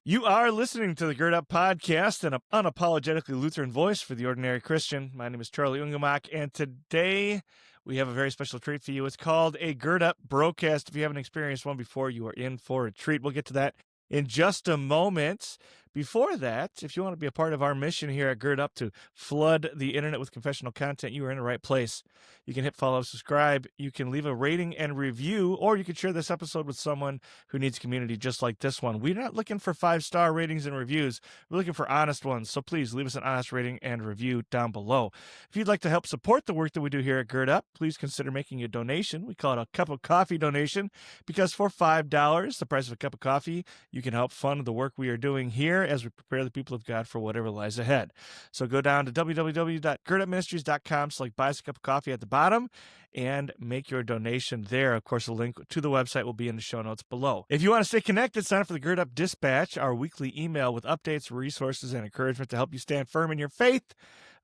You are listening to the Gird Up podcast, an unapologetically Lutheran voice for the ordinary Christian. My name is Charlie Ungemach, and today we have a very special treat for you. It's called a Gird Up BroCast. If you haven't experienced one before, you are in for a treat. We'll get to that in just a moment. Before that, if you want to be a part of our mission here at Gird Up to flood the internet with confessional content, you are in the right place. You can hit follow, subscribe, you can leave a rating and review, or you can share this episode with someone who needs community just like this one. We're not looking for 5-star ratings and reviews. We're looking for honest ones. So please leave us an honest rating and review down below. If you'd like to help support the work that we do here at Gird Up, please consider making a donation. We call it a cup of coffee donation because for $5, the price of a cup of coffee, you can help fund the work we are doing here as we prepare the people of God for whatever lies ahead. So go down to www.girdupministries.com, select buy us a cup of coffee at the bottom, and make your donation there. Of course, the link to the website will be in the show notes below. If you want to stay connected, sign up for the Gird Up Dispatch, our weekly email with updates, resources, and encouragement to help you stand firm in your faith.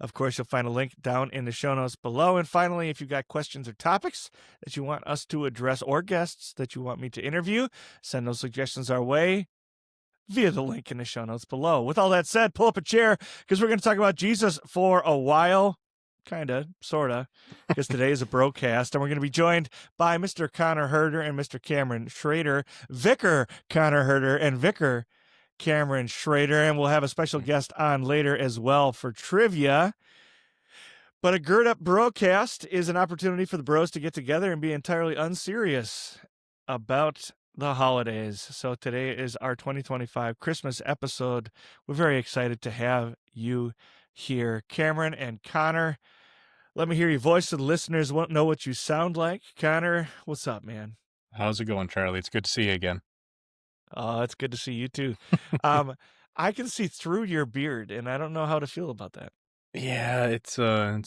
Of course, you'll find a link down in the show notes below. And finally, if you've got questions or topics that you want us to address or guests that you want me to interview, send those suggestions our way via the link in the show notes below. With all that said, pull up a chair because we're going to talk about Jesus for a while. Kind of, sort of, because today is a BroCast, and we're going to be joined by Mr. Connor Herder and Mr. Cameron Schrader, Vicar Connor Herder and Vicar Cameron Schrader, and we'll have a special guest on later as well for trivia. But a Gird Up BroCast is an opportunity for the bros to get together and be entirely unserious about the holidays. So today is our 2025 Christmas episode. We're very excited to have you here. Cameron and Connor, let me hear your voice so the listeners won't know what you sound like. Connor, what's up, man? How's it going, Charlie? It's good to see you again. Oh, it's good to see you too. I can see through your beard, and I don't know how to feel about that. Yeah, it's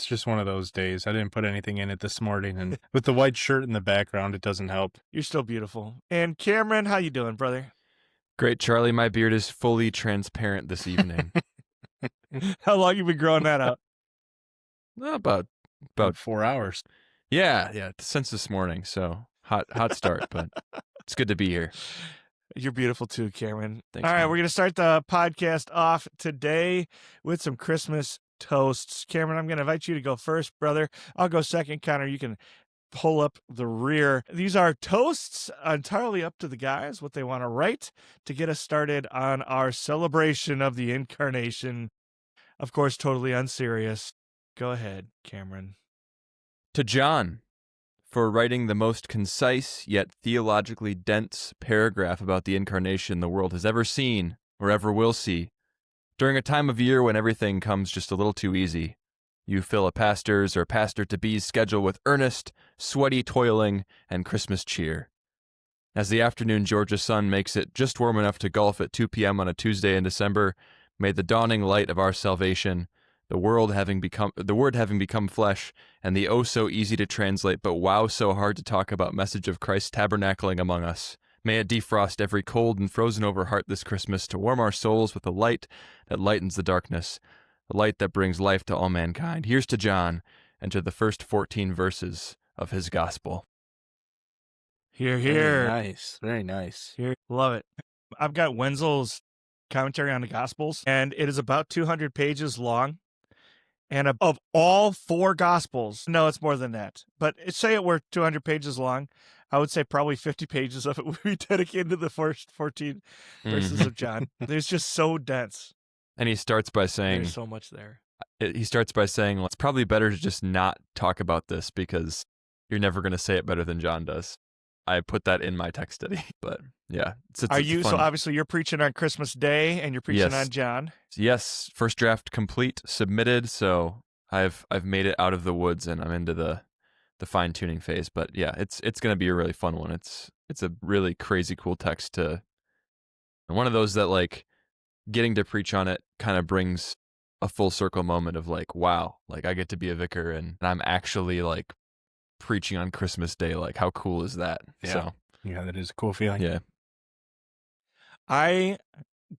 just one of those days. I didn't put anything in it this morning, and with the white shirt in the background, it doesn't help. You're still beautiful. And Cameron, how you doing, brother? Great, Charlie. My beard is fully transparent this evening. How long you been growing that out? About 4 hours. Yeah, since this morning. So hot start, but it's good to be here. You're beautiful too, Cameron. Thanks, All right, man. we're going to start the podcast off today with some Christmas toasts. Cameron, I'm going to invite you to go first, brother. I'll go second. Connor, you can pull up the rear. These are toasts entirely up to the guys, what they want to write to get us started on our celebration of the incarnation. Of course, totally unserious. Go ahead, Cameron. To John, for writing the most concise yet theologically dense paragraph about the incarnation the world has ever seen or ever will see, during a time of year when everything comes just a little too easy. You fill a pastor's or pastor-to-be's schedule with earnest, sweaty toiling, and Christmas cheer. As the afternoon Georgia sun makes it just warm enough to golf at 2 p.m. on a Tuesday in December, may the dawning light of our salvation, the word having become flesh, and the oh-so-easy-to-translate but wow-so-hard to talk about message of Christ tabernacling among us, may it defrost every cold and frozen-over heart this Christmas to warm our souls with a light that lightens the darkness, the light that brings life to all mankind. Here's to John, and to the first 14 verses of his gospel. Here. Very nice. Very nice. Here. Love it. I've got Wenzel's commentary on the Gospels, and it is about 200 pages long. And of all 4 Gospels, no, it's more than that. But say it were 200 pages long, I would say probably 50 pages of it would be dedicated to the first 14 verses of John. It's just so dense. And he starts by saying, there's so much there. Well, it's probably better to just not talk about this because you're never going to say it better than John does. I put that in my text study, but yeah. So obviously you're preaching on Christmas Day and you're preaching on John. Yes. First draft complete, submitted. So I've made it out of the woods and I'm into the fine tuning phase, but yeah, it's going to be a really fun one. It's a really crazy cool text and one of those that like getting to preach on it kind of brings a full circle moment of like, wow, like I get to be a vicar and I'm actually like preaching on Christmas Day. Like how cool is that? Yeah. Yeah, that is a cool feeling. Yeah. I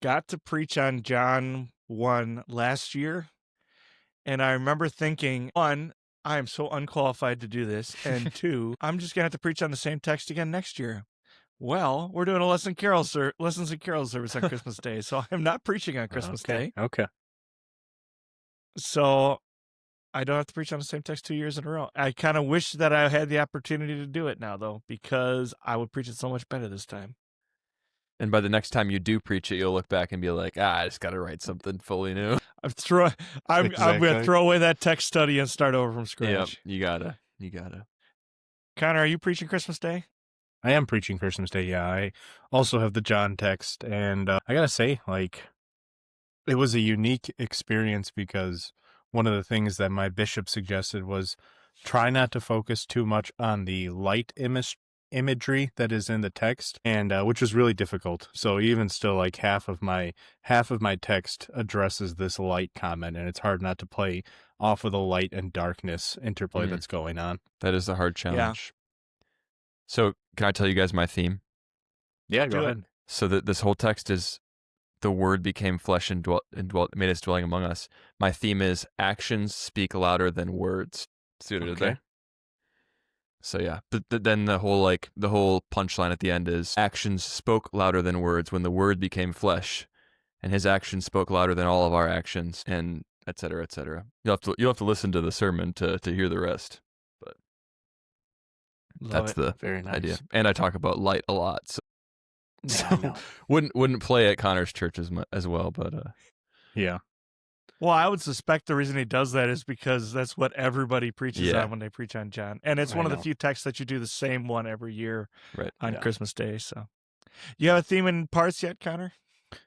got to preach on John 1 last year, and I remember thinking, 1, I am so unqualified to do this, and 2, I'm just going to have to preach on the same text again next year. Well, we're doing a lessons and carols service on Christmas Day, so I'm not preaching on Christmas Day. Okay. So I don't have to preach on the same text 2 years in a row. I kind of wish that I had the opportunity to do it now, though, because I would preach it so much better this time. And by the next time you do preach it, you'll look back and be like, I just got to write something fully new. I'm going to throw away that text study and start over from scratch. Yep, you gotta. Connor, are you preaching Christmas Day? I am preaching Christmas Day, yeah. I also have the John text, and I gotta say, like, it was a unique experience because one of the things that my bishop suggested was try not to focus too much on the light imagery that is in the text, and which was really difficult. So even still, like half of my text addresses this light comment, and it's hard not to play off of the light and darkness interplay that's going on. That is a hard challenge. So can I tell you guys my theme? Yeah, go ahead. So that this whole text is the Word became flesh and made us dwelling among us. My theme is actions speak louder than words. See what I did there? So yeah, but then the whole punchline at the end is actions spoke louder than words when the Word became flesh, and His actions spoke louder than all of our actions, and et cetera, et cetera. You'll have to listen to the sermon to hear the rest. But that's the Very nice idea. And I talk about light a lot, so wouldn't play at Connor's church as well, but yeah. Well, I would suspect the reason he does that is because that's what everybody preaches on when they preach on John. And it's one of the few texts that you do the same one every year on Christmas Day. So you have a theme in parts yet, Connor?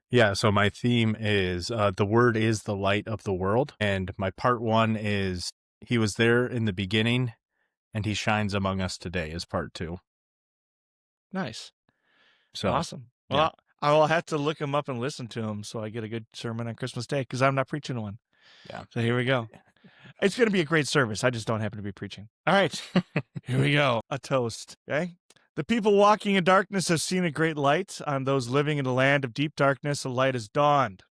Yeah, so my theme is the Word is the light of the world. And my part one is He was there in the beginning and He shines among us today is part two. Nice. So awesome. Well, I will have to look him up and listen to him so I get a good sermon on Christmas Day because I'm not preaching one. Yeah. So here we go. It's going to be a great service. I just don't happen to be preaching. All right. Here we go. A toast. Okay. The people walking in darkness have seen a great light. On those living in a land of deep darkness, a light has dawned.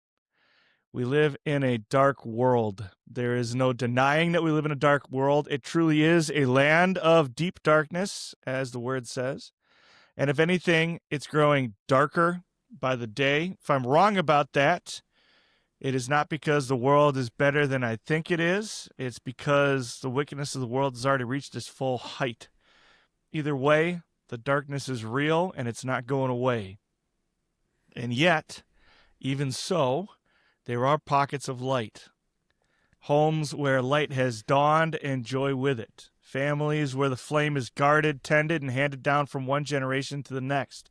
We live in a dark world. There is no denying that we live in a dark world. It truly is a land of deep darkness, as the word says. And if anything, it's growing darker by the day. If I'm wrong about that, it is not because the world is better than I think it is. It's because the wickedness of the world has already reached its full height. Either way, the darkness is real and it's not going away. And yet, even so, there are pockets of light. Homes where light has dawned and joy with it. Families where the flame is guarded, tended, and handed down from one generation to the next.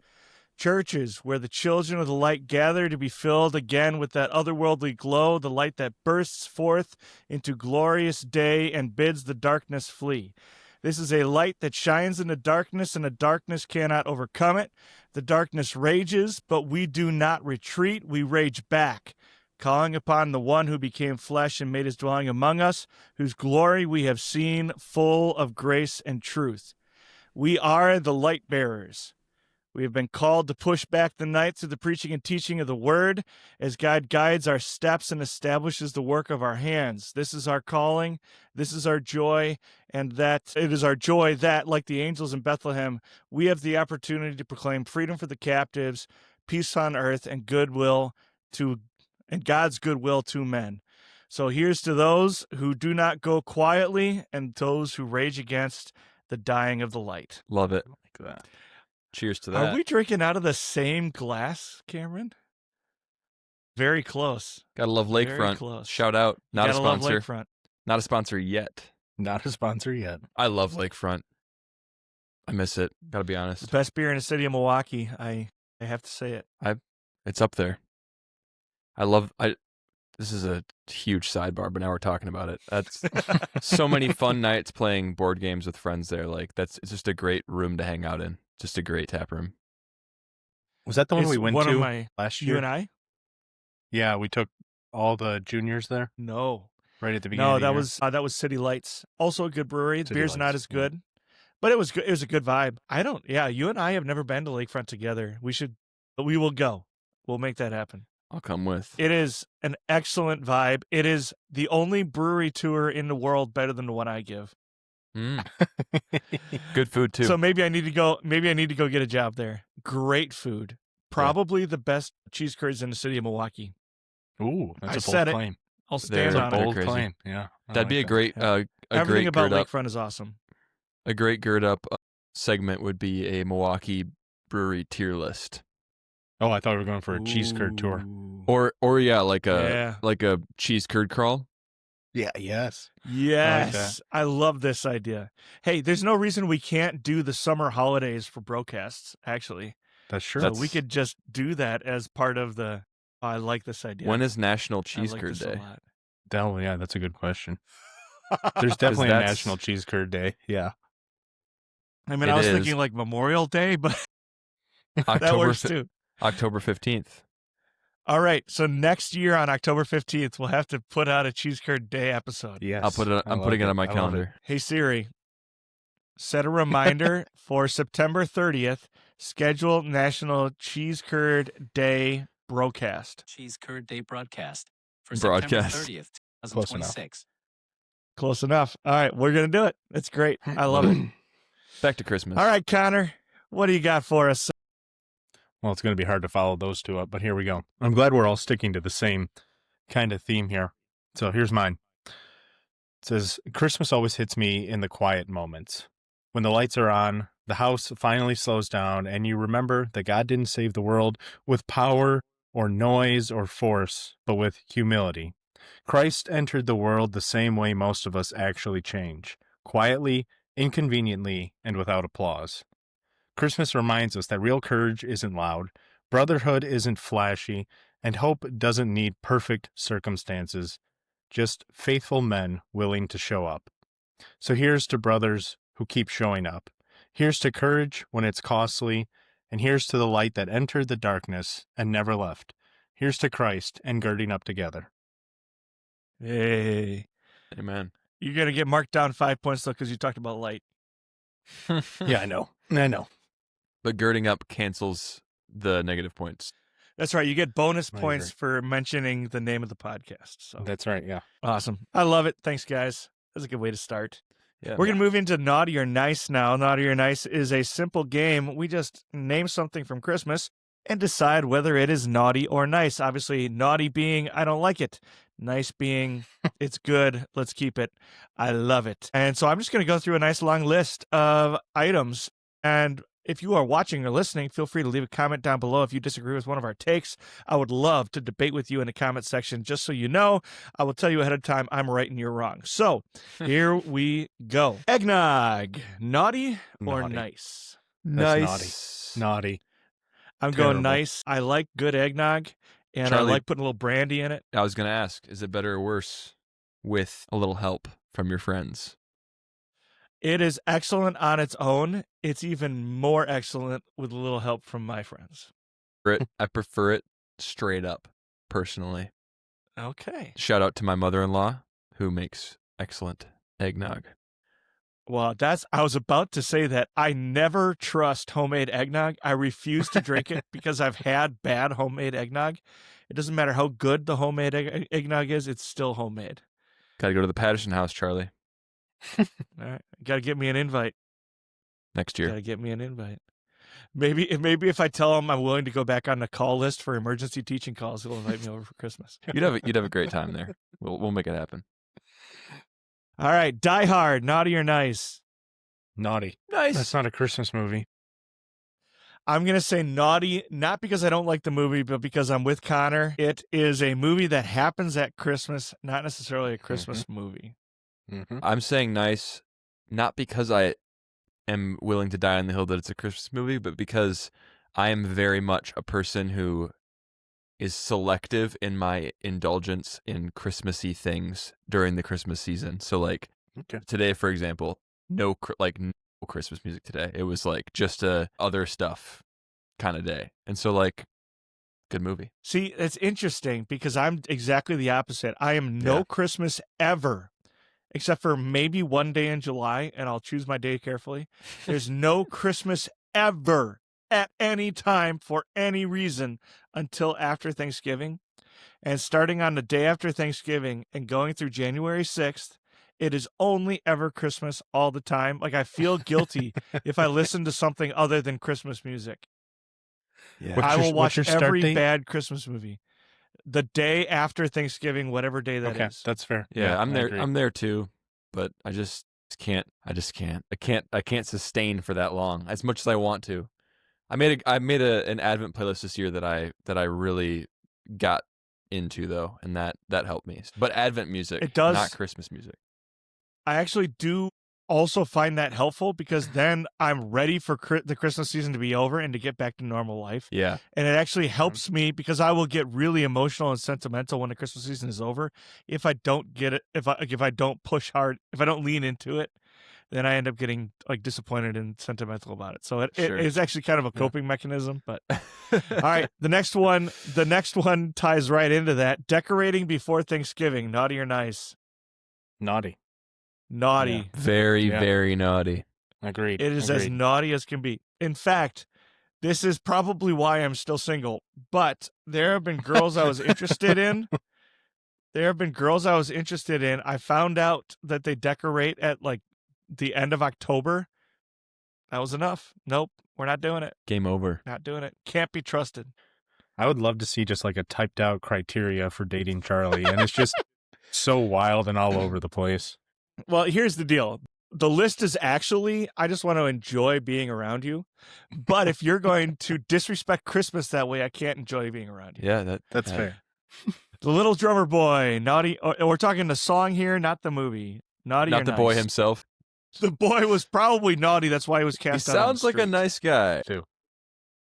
Churches where the children of the light gather to be filled again with that otherworldly glow, the light that bursts forth into glorious day and bids the darkness flee. This is a light that shines in the darkness, and the darkness cannot overcome it. The darkness rages, but we do not retreat. We rage back, calling upon the one who became flesh and made his dwelling among us, whose glory we have seen, full of grace and truth. We are the light bearers. We have been called to push back the night through the preaching and teaching of the word as God guides our steps and establishes the work of our hands. This is our calling. This is our joy. And that it is our joy that, like the angels in Bethlehem, we have the opportunity to proclaim freedom for the captives, peace on earth, and God's goodwill to men. So here's to those who do not go quietly and those who rage against the dying of the light. Love it. Like that. Cheers to that. Are we drinking out of the same glass, Cameron? Very close. Gotta love Lakefront. Very close. Shout out. Not a sponsor. Love Lakefront. Not a sponsor yet. Not a sponsor yet. I love Lakefront. I miss it. Gotta be honest. The best beer in the city of Milwaukee. I have to say it. It's up there. This is a huge sidebar, but now we're talking about it. That's so many fun nights playing board games with friends there. Like it's just a great room to hang out in. Just a great tap room. Was that the one we went to last year? You and I? Yeah, we took all the juniors there. No. Right at the beginning. No, that was City Lights. Also a good brewery. The beer's not as good, but it was good. It was a good vibe. You and I have never been to Lakefront together. We will go. We'll make that happen. I'll come with. It is an excellent vibe. It is the only brewery tour in the world better than the one I give. Good food too. So maybe I need to go get a job there. great food. Probably the best cheese curds in the city of Milwaukee. Ooh, I that's a said bold it. claim. I'll They're- stand on That's a it. bold crazy. claim. Yeah. I That'd like be a that. great, Yeah. a Everything great about Gird Up. Lakefront is awesome. A great Gird Up segment would be a Milwaukee brewery tier list, Oh, I thought we were going for a cheese curd tour. Ooh. or yeah, like Yeah. a cheese curd crawl. Yeah, yes. Yes, I love this idea. Hey, there's no reason we can't do the summer holidays for broadcasts, actually. That's true. So we could just do that as part of the. I like this idea. When is National I Cheese like Curd this a Day? lot. Yeah, that's a good question. There's definitely a that's- National Cheese Curd Day. Yeah. I mean, It I was is. thinking like Memorial Day, but that October works too. October 15th. All right, so next year on October 15th, we'll have to put out a Cheese Curd Day episode. Yes. I'll put it. I'm putting it on my calendar. Hey Siri, set a reminder for September 30th. Schedule National Cheese Curd Day broadcast. Cheese Curd Day broadcast for Broadcast. September 30th, Close enough. 2026. Close enough. All right, we're gonna do it. It's great. I love it. Back to Christmas. All right, Connor, what do you got for us? Well, it's going to be hard to follow those two up, but here we go. I'm glad we're all sticking to the same kind of theme here. So here's mine. It says, Christmas always hits me in the quiet moments. When the lights are on, the house finally slows down, and you remember that God didn't save the world with power or noise or force, but with humility. Christ entered the world the same way most of us actually change, quietly, inconveniently, and without applause. Christmas reminds us that real courage isn't loud, brotherhood isn't flashy, and hope doesn't need perfect circumstances, just faithful men willing to show up. So here's to brothers who keep showing up. Here's to courage when it's costly, and here's to the light that entered the darkness and never left. Here's to Christ and girding up together. Hey, Amen. you're gonna get marked down 5 points though because you talked about light. Yeah, I know. I know. But girding up cancels the negative points. That's right. You get bonus I points agree. for mentioning the name of the podcast. So That's right, yeah. awesome. I love it. Thanks, guys. That's a good way to start. Yeah. We're going to move into Naughty or Nice now. Naughty or Nice is a simple game. We just name something from Christmas and decide whether it is naughty or nice. Obviously, naughty being, I don't like it. Nice being, it's good. Let's keep it. I love it. And so I'm just going to go through a nice long list of items. And if you are watching or listening, feel free to leave a comment down below if you disagree with one of our takes. I would love to debate with you in the comment section. Just so you know, I will tell you ahead of time I'm right and you're wrong. So here we go. Eggnog, naughty or Naughty. nice? That's naughty. I'm Terrible. going nice. I like good eggnog, and Charlie- I like putting a little brandy in it. I was going to ask, is it better or worse with a little help from your friends? It is excellent on its own. It's even more excellent with a little help from my friends. I prefer it straight up, personally. Okay. Shout out to my mother-in-law, who makes excellent eggnog. Well, I was about to say that I never trust homemade eggnog. I refuse to drink it because I've had bad homemade eggnog. It doesn't matter how good the homemade eggnog is, it's still homemade. Got to go to the Patterson house, Charlie, All right. Got to get me an invite. next Got year. to get me an invite. Maybe if I tell them I'm willing to go back on the call list for emergency teaching calls, they'll invite me over for Christmas. You'd have a great time there. We'll make it happen. All right. Die Hard, naughty or nice? Naughty. Nice. That's not a Christmas movie. I'm going to say naughty, not because I don't like the movie, but because I'm with Connor. It is a movie that happens at Christmas, not necessarily a Christmas movie. Mm-hmm. I'm saying nice, not because I am willing to die on the hill that it's a Christmas movie, but because I am very much a person who is selective in my indulgence in Christmassy things during the Christmas season. So like Okay. today, for example, no Christmas music today. It was like just a other stuff kind of day. And so like, good movie. See, it's interesting because I'm exactly the opposite. I am no Yeah. Christmas ever, except for maybe one day in July, and I'll choose my day carefully. There's no Christmas ever at any time for any reason until after Thanksgiving. And starting on the day after Thanksgiving and going through January 6th, it is only ever Christmas all the time. Like I feel guilty if I listen to something other than Christmas music. Yeah. What's I your- will what's watch your start every date? bad Christmas movie. The day after Thanksgiving, whatever day that is. Okay, that's fair. Yeah, I'm I there. agree. I'm there too, but I just can't. I just can't. I can't sustain for that long as much as I want to. I made an Advent playlist this year that I really got into though, and that helped me. But Advent music, It does. not Christmas music. I actually do also find that helpful because then I'm ready for the Christmas season to be over and to get back to normal life. Yeah, And it actually helps me because I will get really emotional and sentimental when the Christmas season is over. If I don't get it, if I don't push hard, if I don't lean into it, then I end up getting like disappointed and sentimental about it. So it Sure. is actually kind of a coping mechanism. But all right, the next one ties right into that. Decorating before Thanksgiving, naughty or nice? Naughty. Naughty. very Yeah. very naughty. Agreed. It is as Agreed. naughty as can be. In fact, this is probably why I'm still single. But there have been girls I was interested in. I found out that they decorate at like the end of October. That was enough. Nope, we're not doing it. Game over. Not doing it. Can't be trusted. I would love to see just like a typed out criteria for dating Charlie, and it's just so wild and all over the place. Well, here's the deal. The list is actually, I just want to enjoy being around you. But if you're going to disrespect Christmas that way, I can't enjoy being around you. Yeah, That's fair. The Little Drummer Boy, naughty. We're talking the song here, not the movie. Naughty or Not the boy nice? himself. The boy was probably naughty. That's why he was He cast out on the sounds like a street. nice guy. Too.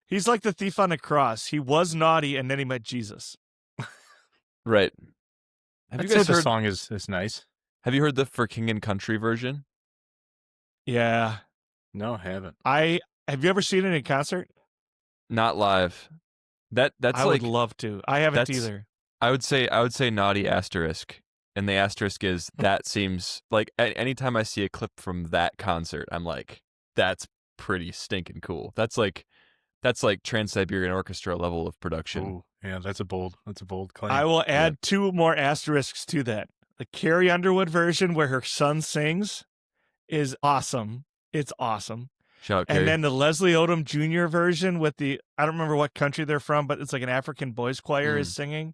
He's like the thief on the cross. He was naughty, and then he met Jesus. Right. Have I'd you say guys the heard? song is nice. Have you heard the For King and Country version? Yeah. No, I haven't. Have you ever seen it in concert? Not live. That's I like would love to. I haven't that's- either. I would say naughty asterisk, and the asterisk is that seems like anytime I see a clip from that concert, I'm like, that's pretty stinking cool. That's like Trans-Siberian Orchestra level of production. Ooh, yeah, that's a bold claim. I will add two more asterisks to that. The Carrie Underwood version where her son sings is awesome. It's awesome. Shout out, And Carrie. then the Leslie Odom Jr. version with I don't remember what country they're from, but it's like an African boys choir is singing.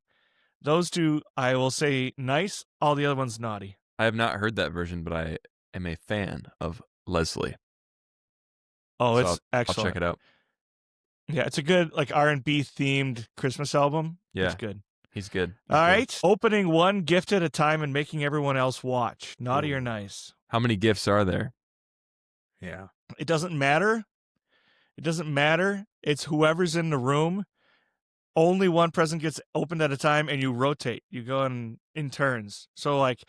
Those two, I will say nice. All the other ones naughty. I have not heard that version, but I am a fan of Leslie. Oh, So it's I'll excellent. check it out. Yeah, it's a good like R&B themed Christmas album. Yeah. It's good. He's good. All right. Opening one gift at a time and making everyone else watch. Naughty or nice? How many gifts are there? Yeah. It doesn't matter. It doesn't matter. It's whoever's in the room. Only one present gets opened at a time, and you rotate. You go in turns. So, like,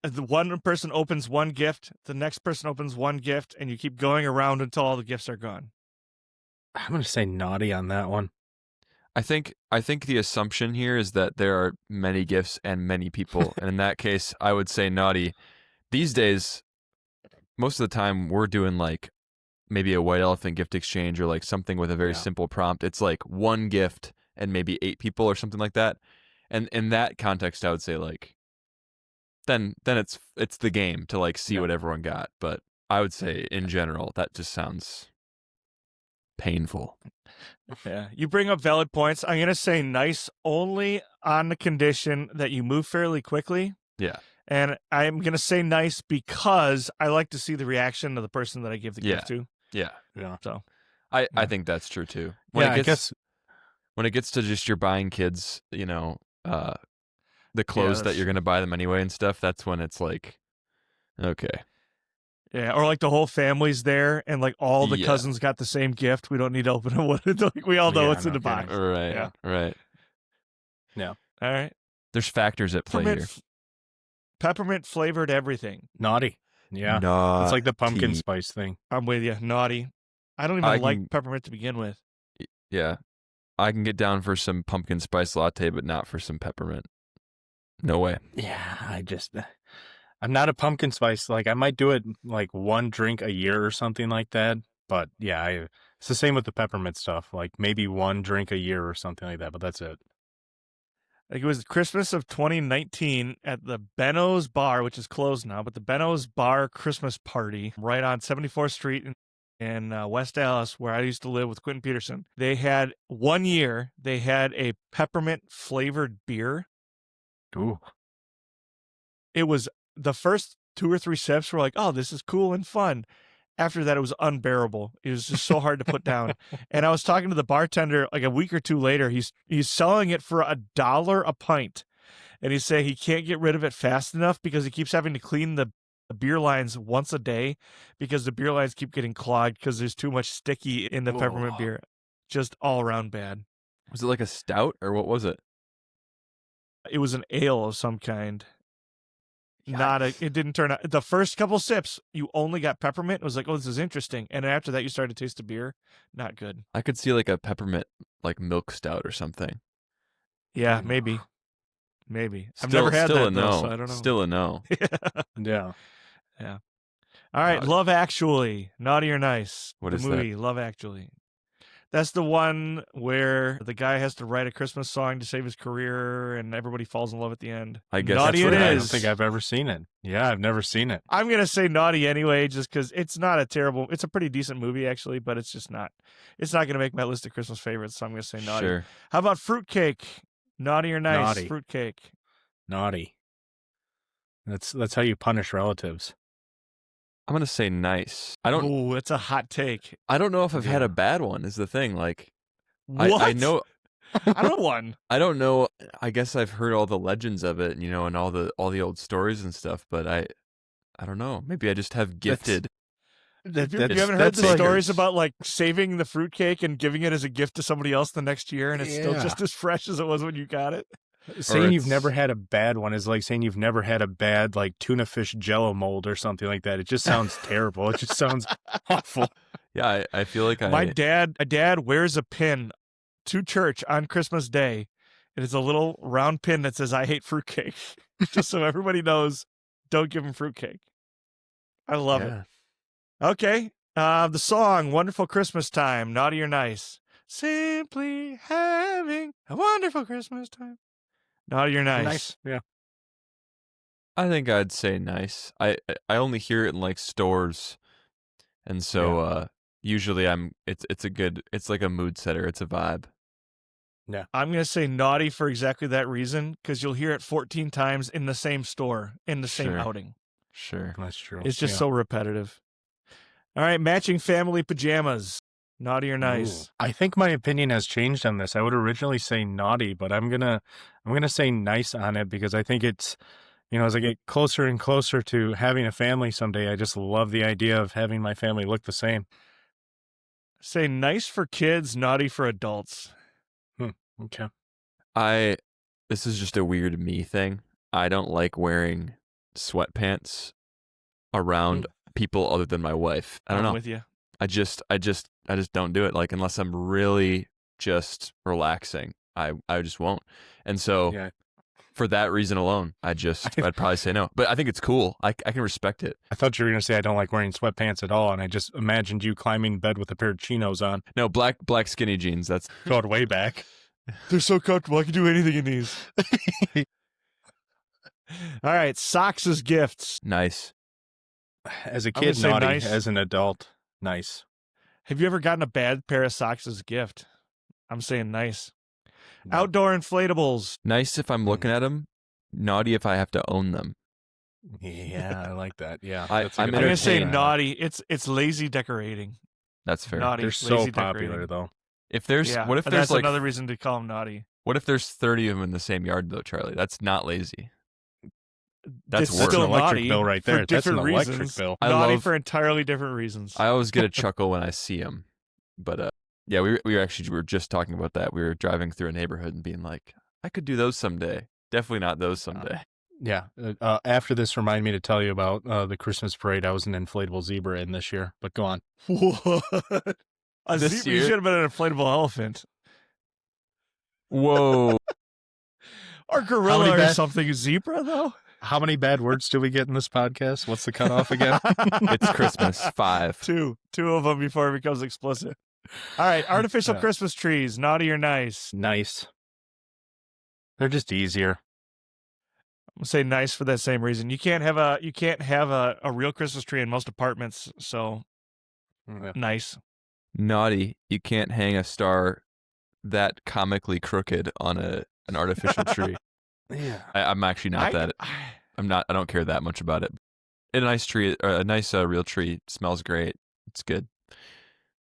the one person opens one gift, the next person opens one gift, and you keep going around until all the gifts are gone. I'm going to say naughty on that one. I think the assumption here is that there are many gifts and many people, and in that case, I would say naughty. These days, most of the time, we're doing like maybe a white elephant gift exchange or like something with a very simple prompt. It's like one gift and maybe 8 people or something like that. And in that context, I would say like then it's the game to like see what everyone got. But I would say in general, that just sounds painful. Yeah. You bring up valid points. I'm going to say nice only on the condition that you move fairly quickly. Yeah. And I'm going to say nice because I like to see the reaction of the person that I give the gift to. Yeah. Yeah. So I think that's true too. I guess When it gets to just you're buying kids, the clothes that you're going to buy them anyway and stuff, that's when it's like, okay. yeah, or like the whole family's there and like all the cousins got the same gift. We don't need to open it. Like, we all know what's in the box. Right. Yeah. Right. All right. There's factors at play here. Peppermint flavored everything. naughty. Yeah. Naughty. It's like the pumpkin spice thing. I'm with you. Naughty. I don't even like peppermint to begin with. Yeah. I can get down for some pumpkin spice latte, but not for some peppermint. No way. Yeah, I'm not a pumpkin spice. Like, I might do it like one drink a year or something like that. But yeah, it's the same with the peppermint stuff. Like maybe one drink a year or something like that, but that's it. Like it was Christmas of 2019 at the Benno's Bar, which is closed now, but the Benno's Bar Christmas party right on 74th Street in West Dallas, where I used to live with Quentin Peterson. They had one year, they had a peppermint flavored beer. Ooh. It was the first 2 or 3 sips were like, oh, this is cool and fun. After that, it was unbearable. It was just so hard to put down. And I was talking to the bartender like a week or two later. He's selling it for $1 a pint. And he's saying he can't get rid of it fast enough because he keeps having to clean the beer lines once a day because the beer lines keep getting clogged because there's too much sticky in the peppermint beer. Just all around bad. Was it like a stout or what was it? It was an ale of some kind. It didn't turn out. The first couple sips, you only got peppermint. It was like, oh, this is interesting. And after that, you started to taste the beer. Not good. I could see like a peppermint, like milk stout or something. Yeah, maybe. I've never had still that, a though, no. so I don't know. Still a no. Yeah. Yeah. All right, Naughty. Love Actually, Naughty or Nice. What the is that? movie, Love Actually. That's the one where the guy has to write a Christmas song to save his career and everybody falls in love at the end. I guess Naughty that's it what I is. don't think I've ever seen it. Yeah, I've never seen it. I'm going to say naughty anyway, just because it's not a terrible, it's a pretty decent movie, actually, but it's just not, it's not going to make my list of Christmas favorites, so I'm going to say naughty. Sure. How about Fruitcake? Naughty or nice? Naughty. Fruitcake. Naughty. That's how you punish relatives. I'm gonna say nice. I don't. Oh, it's a hot take. I don't know if I've had Yeah. a bad one. Is the thing. Like What? I know. I don't know one. I don't know. I guess I've heard all the legends of it, and all the old stories and stuff. But I don't know. Maybe I just have gifted. You haven't heard that's the like- stories about like saving the fruitcake and giving it as a gift to somebody else the next year, and it's still Yeah. just as fresh as it was when you got it. Saying you've it's- never had a bad one is like saying you've never had a bad like tuna fish jello mold or something like that. It just sounds terrible. It just sounds awful. Yeah, I feel like My dad wears a pin to church on Christmas Day. It is a little round pin that says "I hate fruitcake," just so everybody knows. Don't give him fruitcake. I love it. Okay, the song "Wonderful Christmas Time," naughty or nice? Simply having a wonderful Christmas time. Naughty or nice? Yeah. I think I'd say nice. I only hear it in like stores, and so usually it's like a mood setter. It's a vibe. I'm going to say naughty for exactly that reason, because you'll hear it 14 times in the same store, in the same Sure. outing. Sure. That's true. It's just Yeah. so repetitive. All right, matching family pajamas. Naughty or nice? Ooh. I think my opinion has changed on this. I would originally say naughty, but I'm gonna say nice on it because I think it's, as I get closer and closer to having a family someday, I just love the idea of having my family look the same. Say nice for kids, naughty for adults. Okay. This is just a weird me thing. I don't like wearing sweatpants around people other than my wife. I don't I'm know. with you. I just don't do it. Like unless I'm really just relaxing, I just won't. And so Yeah. for that reason alone, I'd probably say no. But I think it's cool. I can respect it. I thought you were gonna say I don't like wearing sweatpants at all, and I just imagined you climbing in bed with a pair of chinos on. No, black skinny jeans. That's Going way back. They're so comfortable. I can do anything in these. All right, socks as gifts. nice. As a I'm gonna kid, say naughty. nice. As an adult, nice. Have you ever gotten a bad pair of socks as a gift? I'm saying nice. No. Outdoor inflatables. Nice if I'm looking at them. Naughty if I have to own them. Yeah, I like that. Yeah, I'm that's a I'm good gonna idea. say entertained. naughty. It's lazy decorating. That's fair. Naughty. They're so lazy popular decorating. though. If there's Yeah, what if and there's that's like another reason to call them naughty. what if there's 30 of them in the same yard though, Charlie? That's not lazy. That's It's worse. still That's an electric naughty bill right for there. That's an different electric reasons. bill. I Naughty love- for entirely different reasons. I always get a chuckle when I see them. But yeah, we were just talking about that. We were driving through a neighborhood and being like, I could do those someday. Definitely not those someday. Yeah. After this, remind me to tell you about the Christmas parade. I was an inflatable zebra in this year. But go on. What? A This zebra? You year? should have been an inflatable elephant Whoa. or gorilla many or bad- something. Zebra though. How many bad words do we get in this podcast? What's the cutoff again? It's Christmas. 5. Two of them before it becomes explicit. All right, artificial Yeah. Christmas trees, naughty or nice? Nice. They're just easier. I'm gonna say nice for that same reason. You can't have a real Christmas tree in most apartments, so Yeah. Nice. Naughty, you can't hang a star that comically crooked on an artificial tree. Yeah. I'm actually not that. I don't care that much about it. A nice tree, a nice real tree smells great. It's good.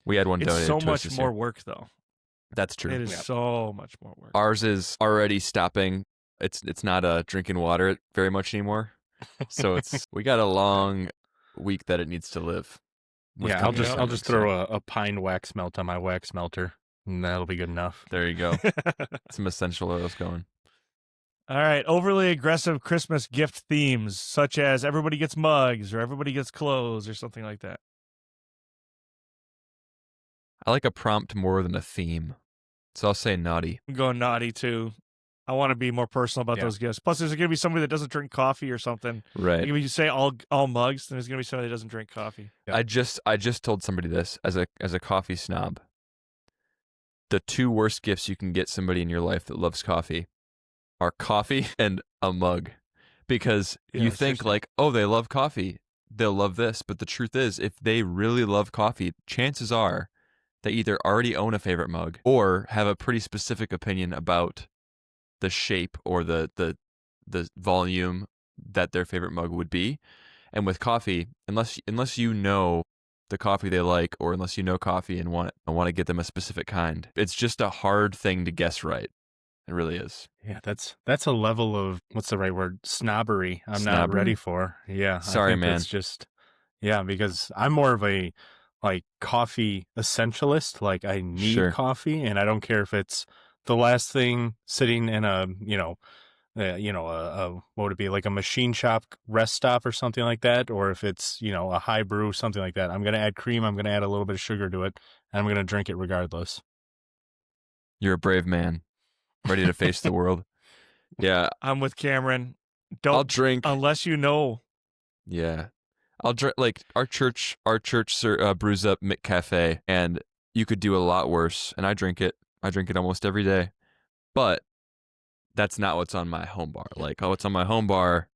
We had one It's donated so to us much this more year. work, though. That's true. It is so much more work. Ours is already stopping. It's not drinking water very much anymore. So we got a long week that it needs to live. with Yeah, I'll coming just soon. throw a pine wax melt on my wax melter, and that'll be good enough. There you go. Some essential oils going. All right. Overly aggressive Christmas gift themes, such as everybody gets mugs or everybody gets clothes or something like that. I like a prompt more than a theme. So I'll say naughty. I'm going naughty too. I want to be more personal about Yeah. those gifts. Plus, there's going to be somebody that doesn't drink coffee or something. Right. Like if you say all mugs, then there's going to be somebody that doesn't drink coffee. Yeah. I just told somebody this as a coffee snob. The two worst gifts you can get somebody in your life that loves coffee are coffee and a mug. Because Yeah, you think seriously. like, oh, they love coffee, they'll love this. But the truth is, if they really love coffee, chances are they either already own a favorite mug or have a pretty specific opinion about the shape or the volume that their favorite mug would be. And with coffee, unless you know the coffee they like, or unless you know coffee and want to get them a specific kind, it's just a hard thing to guess right. It really is. Yeah, that's a level of, what's the right word, snobbery I'm not Snobbery? ready for. Yeah, Sorry, I think man. It's just, yeah, because I'm more of a like coffee essentialist. Like I need Sure. coffee, and I don't care if it's the last thing sitting in a what would it be, like a machine shop rest stop or something like that, or if it's a high brew, something like that. I'm gonna add cream. I'm gonna add a little bit of sugar to it, and I'm gonna drink it regardless. You're a brave man, ready to face the world. Yeah, I'm with Cameron. I'll Don't drink. unless you know. Yeah, I'll drink. Like our church brews up McCafe, and you could do a lot worse. And I drink it. I drink it almost every day. But that's not what's on my home bar. Like, what's on my home bar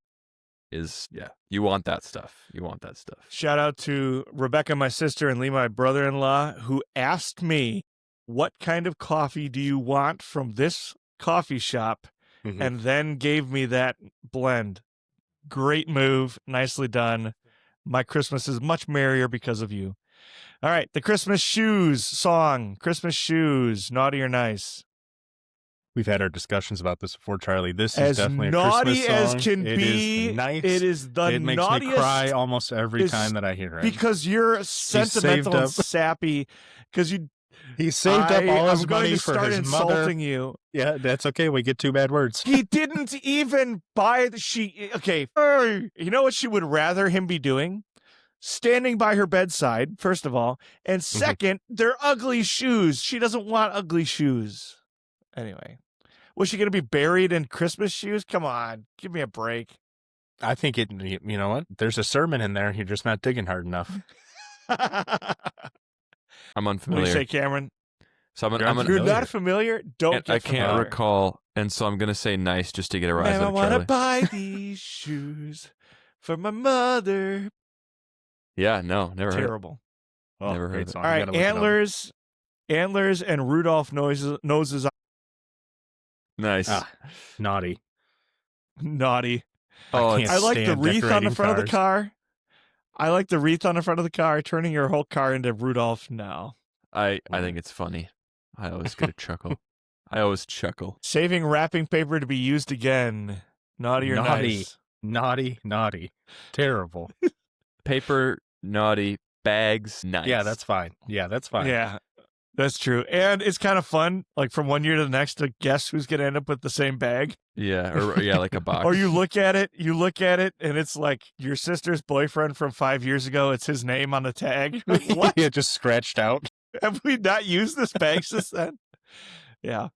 is, you want that stuff. You want that stuff. Shout out to Rebecca, my sister, and Lee, my brother-in-law, who asked me, "What kind of coffee do you want from this coffee shop?" Mhm. And then gave me that blend. Great move. Nicely done. My Christmas is much merrier because of you. All right. The Christmas shoes song. Christmas shoes. Naughty or nice? We've had our discussions about this before, Charlie. This As is definitely a naughty Christmas as song. can It be. is nice. It is the It makes naughtiest. me cry almost every is time that I hear it. Because you're sentimental and up. sappy. Because you. He saved up all his I'm going money to for start his insulting mother. you. Yeah, that's okay. We get two bad words. He didn't even buy okay, you know what she would rather him be doing? Standing by her bedside, first of all. And second, they're ugly shoes. She doesn't want ugly shoes. Anyway, was she going to be buried in Christmas shoes? Come on, give me a break. I think it. You know what? There's a sermon in there. You're just not digging hard enough. I'm What do unfamiliar. you say, Cameron? So You're I'm You're familiar. not familiar? Don't get I can't familiar. recall, and so I'm gonna say nice just to get a rise Ma'am, out I of want to Charlie. buy these shoes for my mother. Yeah, no, never heard it. Terrible. Oh, Never heard great of it. song. All You right, gotta look it up. Antlers and Rudolph noses Nice. Naughty. naughty. Oh, can't I like the stand wreath on the decorating front of the cars. car. I like the wreath on the front of the car, turning your whole car into Rudolph now. I think it's funny. I always get a chuckle. I always chuckle. Saving wrapping paper to be used again. Naughty or Naughty. nice? Naughty. Terrible. Paper, naughty. Bags, nice. Yeah, that's fine. Yeah, that's fine. Yeah, that's true. And it's kind of fun, like from one year to the next, to guess who's going to end up with the same bag. Yeah, or like a box. Or you look at it, and it's like your sister's boyfriend from 5 years ago. It's his name on the tag. What? Yeah, just scratched out. Have we not used this bag since then? Yeah.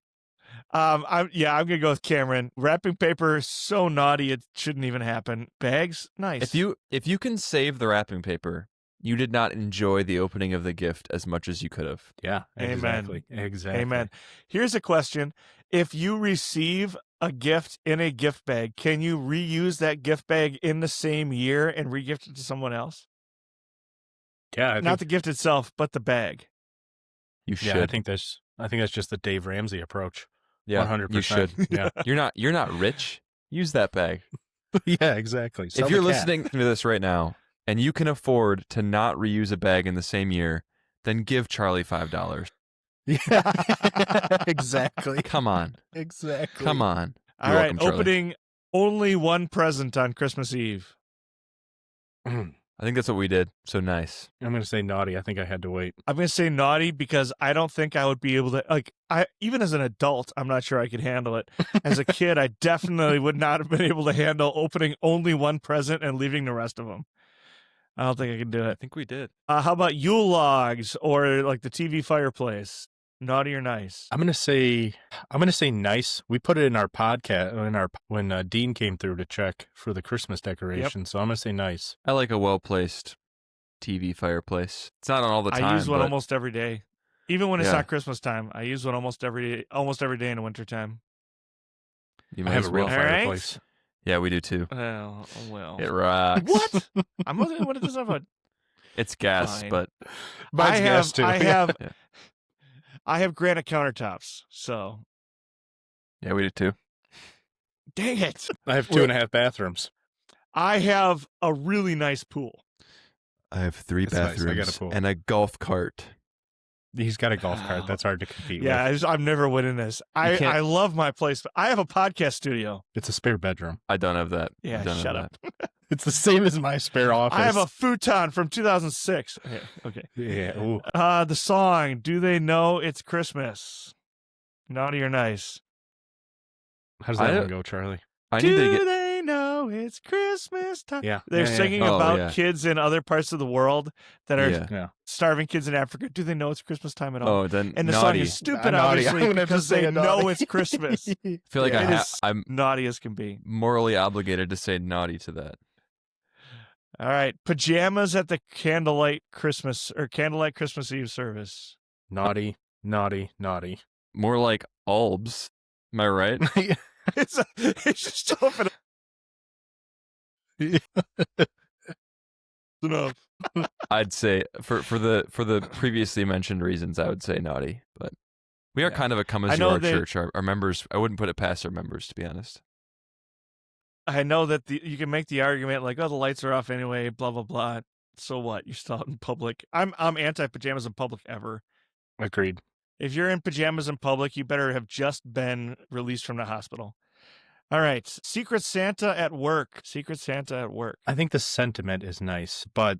I'm gonna go with Cameron. Wrapping paper, so naughty it shouldn't even happen. Bags, nice. If you can save the wrapping paper, you did not enjoy the opening of the gift as much as you could have. Yeah, Amen. Exactly. Amen. Here's a question: if you receive a gift in a gift bag, can you reuse that gift bag in the same year and regift it to someone else? Yeah, Not the gift itself, but the bag. You should. Yeah, I think that's just the Dave Ramsey approach. Yeah, 100%. you should. Yeah. You're not rich. Use that bag. Yeah, exactly. Sell If you're the cat. listening to this right now and you can afford to not reuse a bag in the same year, then give Charlie $5. Yeah, exactly. Come on. Exactly. Come on. All You're right, welcome, Charlie. opening only one present on Christmas Eve. I think that's what we did. So nice. I'm going to say naughty. I think I had to wait. I'm going to say naughty because I don't think I would be able to, even as an adult, I'm not sure I could handle it. As a kid, I definitely would not have been able to handle opening only one present and leaving the rest of them. I don't think I can do I it. think we did. How about Yule logs or like the TV fireplace? Naughty or nice? I'm gonna say nice. We put it in our podcast when Dean came through to check for the Christmas decorations. So I'm gonna say nice. I like a well-placed TV fireplace. It's not on all the time. I use one but almost every day. Even when it's Yeah. not Christmas time, I use one almost every day in the wintertime. You I might have as a real well. All right. fireplace. Yeah, we do too. Well. It rocks. What? What is this about? It's gas, Fine. but Mine's gas too. Yeah. I have granite countertops, so yeah, we do too. dang it. I have 2.5 bathrooms. I have a really nice pool. I have 3 That's nice. I bathrooms got a pool. and a golf cart. He's got a golf cart. That's hard to compete Yeah, with. I'm never winning this. can't- I love my place, but I have a podcast studio. It's a spare bedroom. I don't have that. Yeah, I don't shut have up. that. It's the same as my spare office. I have a futon from 2006. Okay. Yeah. Ooh. The song, Do They Know It's Christmas? Naughty or nice? How does that I- one go, Charlie? I need to Do get. they know it's Christmas time? Yeah. They're Yeah, yeah. singing Oh, about yeah. kids in other parts of the world that are Yeah. Yeah. starving kids in Africa. Do they know it's Christmas time at all? Oh, then and the naughty. song is stupid, Naughty. obviously, I'm gonna have to because say they a know naughty. it's Christmas. I feel like It is I'm naughty as can be. morally obligated to say naughty to that. All right. Pajamas at the candlelight Christmas Eve service. Naughty, naughty, naughty. More like albs. Am I right? It's just open. Enough. I'd say for the previously mentioned reasons, I would say naughty. But we are Yeah. kind of a come I as you know are that- church. Our members, I wouldn't put it past our members, to be honest. I know that you can make the argument like, oh, the lights are off anyway, blah blah blah. So what? You're still out in public. I'm anti pajamas in public ever. Agreed. If you're in pajamas in public, you better have just been released from the hospital. All right. Secret Santa at work. Secret Santa at work. I think the sentiment is nice, but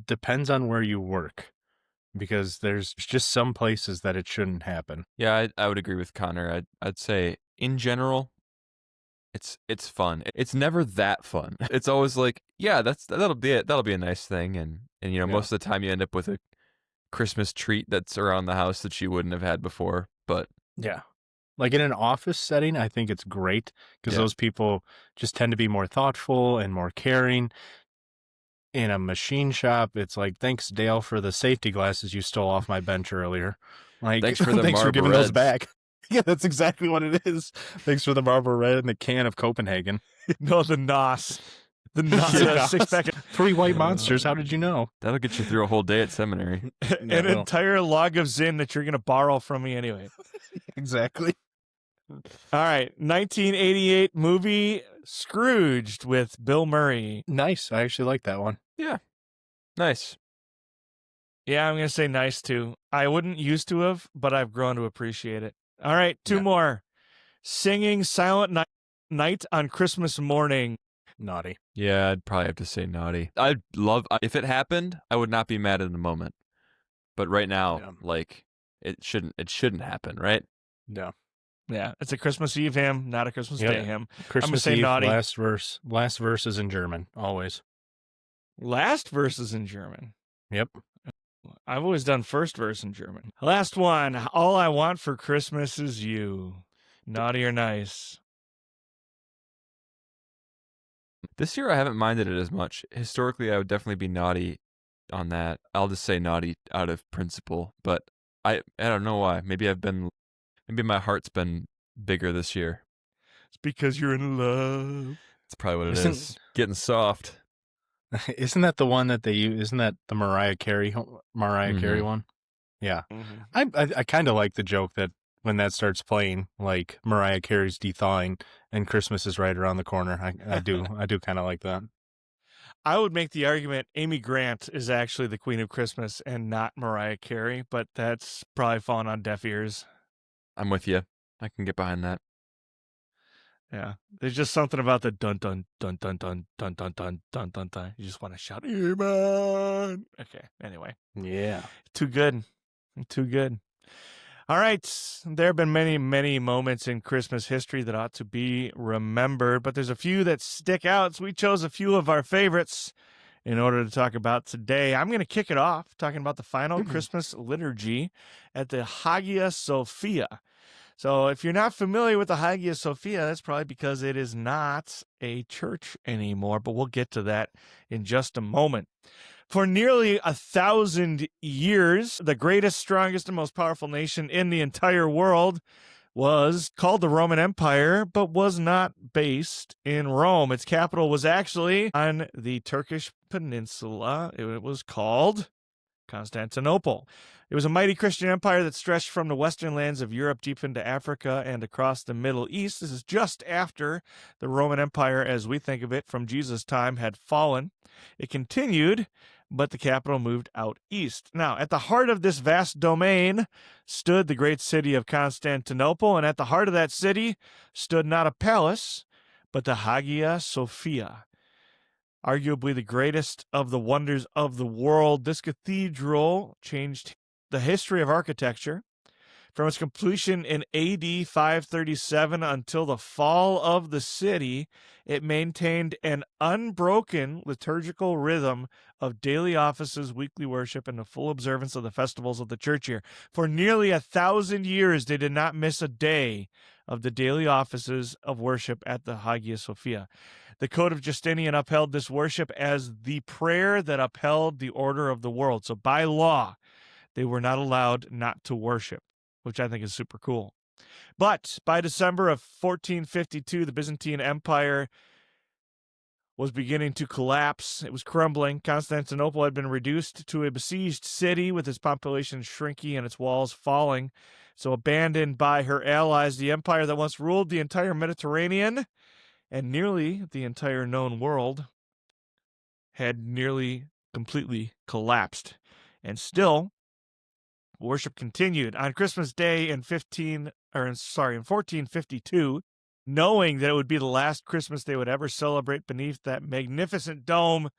depends on where you work, because there's just some places that it shouldn't happen. Yeah, I would agree with Connor. I'd say in general, it's fun. It's never that fun. It's always like, yeah, that'll be it. That'll be a nice thing, and Yeah. most of the time you end up with a Christmas treat that's around the house that you wouldn't have had before. But Yeah. Like in an office setting, I think it's great because Yeah. those people just tend to be more thoughtful and more caring. In a machine shop, it's like, thanks, Dale, for the safety glasses you stole off my bench earlier. Like, Thanks for the thanks for Marlboro giving those Reds. back. Yeah, that's exactly what it is. Thanks for the Marlboro Red and the can of Copenhagen. No, the NOS. The NOS. Yeah. The 6-pack. 3 white monsters. How did you know? that'll get you through a whole day at seminary. An Yeah, well. entire log of Zin that you're going to borrow from me anyway. Exactly. All right. 1988 movie Scrooged with Bill Murray. Nice. I actually like that one. Nice. Yeah, I'm going to say nice too. I wouldn't used to have, but I've grown to appreciate it. All right. 2 Yeah. more. Singing Silent Night on Christmas morning. Naughty. Yeah, I'd probably have to say naughty. I'd love if it happened. I would not be mad in the moment, but right now, Yeah. like it shouldn't happen, right? No. Yeah, it's a Christmas Eve hymn, not a Christmas Yep. Day hymn. Christmas say Eve, naughty. last verse. Last verse is in German, always. Last verse is in German. Yep. I've always done first verse in German. Last one. All I want for Christmas is you. Naughty or nice? This year, I haven't minded it as much. Historically, I would definitely be naughty on that. I'll just say naughty out of principle, but I don't know why. Maybe my heart's been bigger this year. It's because you're in love. It's probably what it Isn't- is. Getting soft. Isn't that the one that they use? Isn't that the Mariah Carey Mhm. one? Yeah. Mhm. I kind of like the joke that when that starts playing, like Mariah Carey's Thawing and Christmas is right around the corner. I do kind of like that. I would make the argument Amy Grant is actually the Queen of Christmas and not Mariah Carey, but that's probably fallen on deaf ears. I'm with you. I can get behind that. Yeah. There's just something about the dun dun dun dun dun dun dun dun dun dun dun. You just want to shout, Amen. Okay. Anyway. Yeah. Too good. Too good. All right. There have been many, many moments in Christmas history that ought to be remembered, but there's a few that stick out. So we chose a few of our favorites in order to talk about today. I'm going to kick it off talking about the final Christmas liturgy at the Hagia Sophia. So if you're not familiar with the Hagia Sophia, that's probably because it is not a church anymore, but we'll get to that in just a moment. For nearly 1,000 years, the greatest, strongest, and most powerful nation in the entire world was called the Roman Empire, but was not based in Rome. Its capital was actually on the Turkish peninsula. It was called Constantinople. It was a mighty Christian empire that stretched from the western lands of Europe deep into Africa and across the Middle East. This is just after the Roman Empire, as we think of it from Jesus' time, had fallen. It continued, but the capital moved out east. Now, at the heart of this vast domain stood the great city of Constantinople, and at the heart of that city stood not a palace, but the Hagia Sophia. Arguably the greatest of the wonders of the world, this cathedral changed the history of architecture. From its completion in AD 537 until the fall of the city, it maintained an unbroken liturgical rhythm of daily offices, weekly worship, and the full observance of the festivals of the church year. For nearly 1,000 years, they did not miss a day of the daily offices of worship at the Hagia Sophia. The Code of Justinian upheld this worship as the prayer that upheld the order of the world. So by law, they were not allowed not to worship, which I think is super cool. But by December of 1452, the Byzantine Empire was beginning to collapse. It was crumbling. Constantinople had been reduced to a besieged city with its population shrinking and its walls falling. So abandoned by her allies, the empire that once ruled the entire Mediterranean and nearly the entire known world had nearly completely collapsed. And still, worship continued. On Christmas Day in 1452, knowing that it would be the last Christmas they would ever celebrate beneath that magnificent dome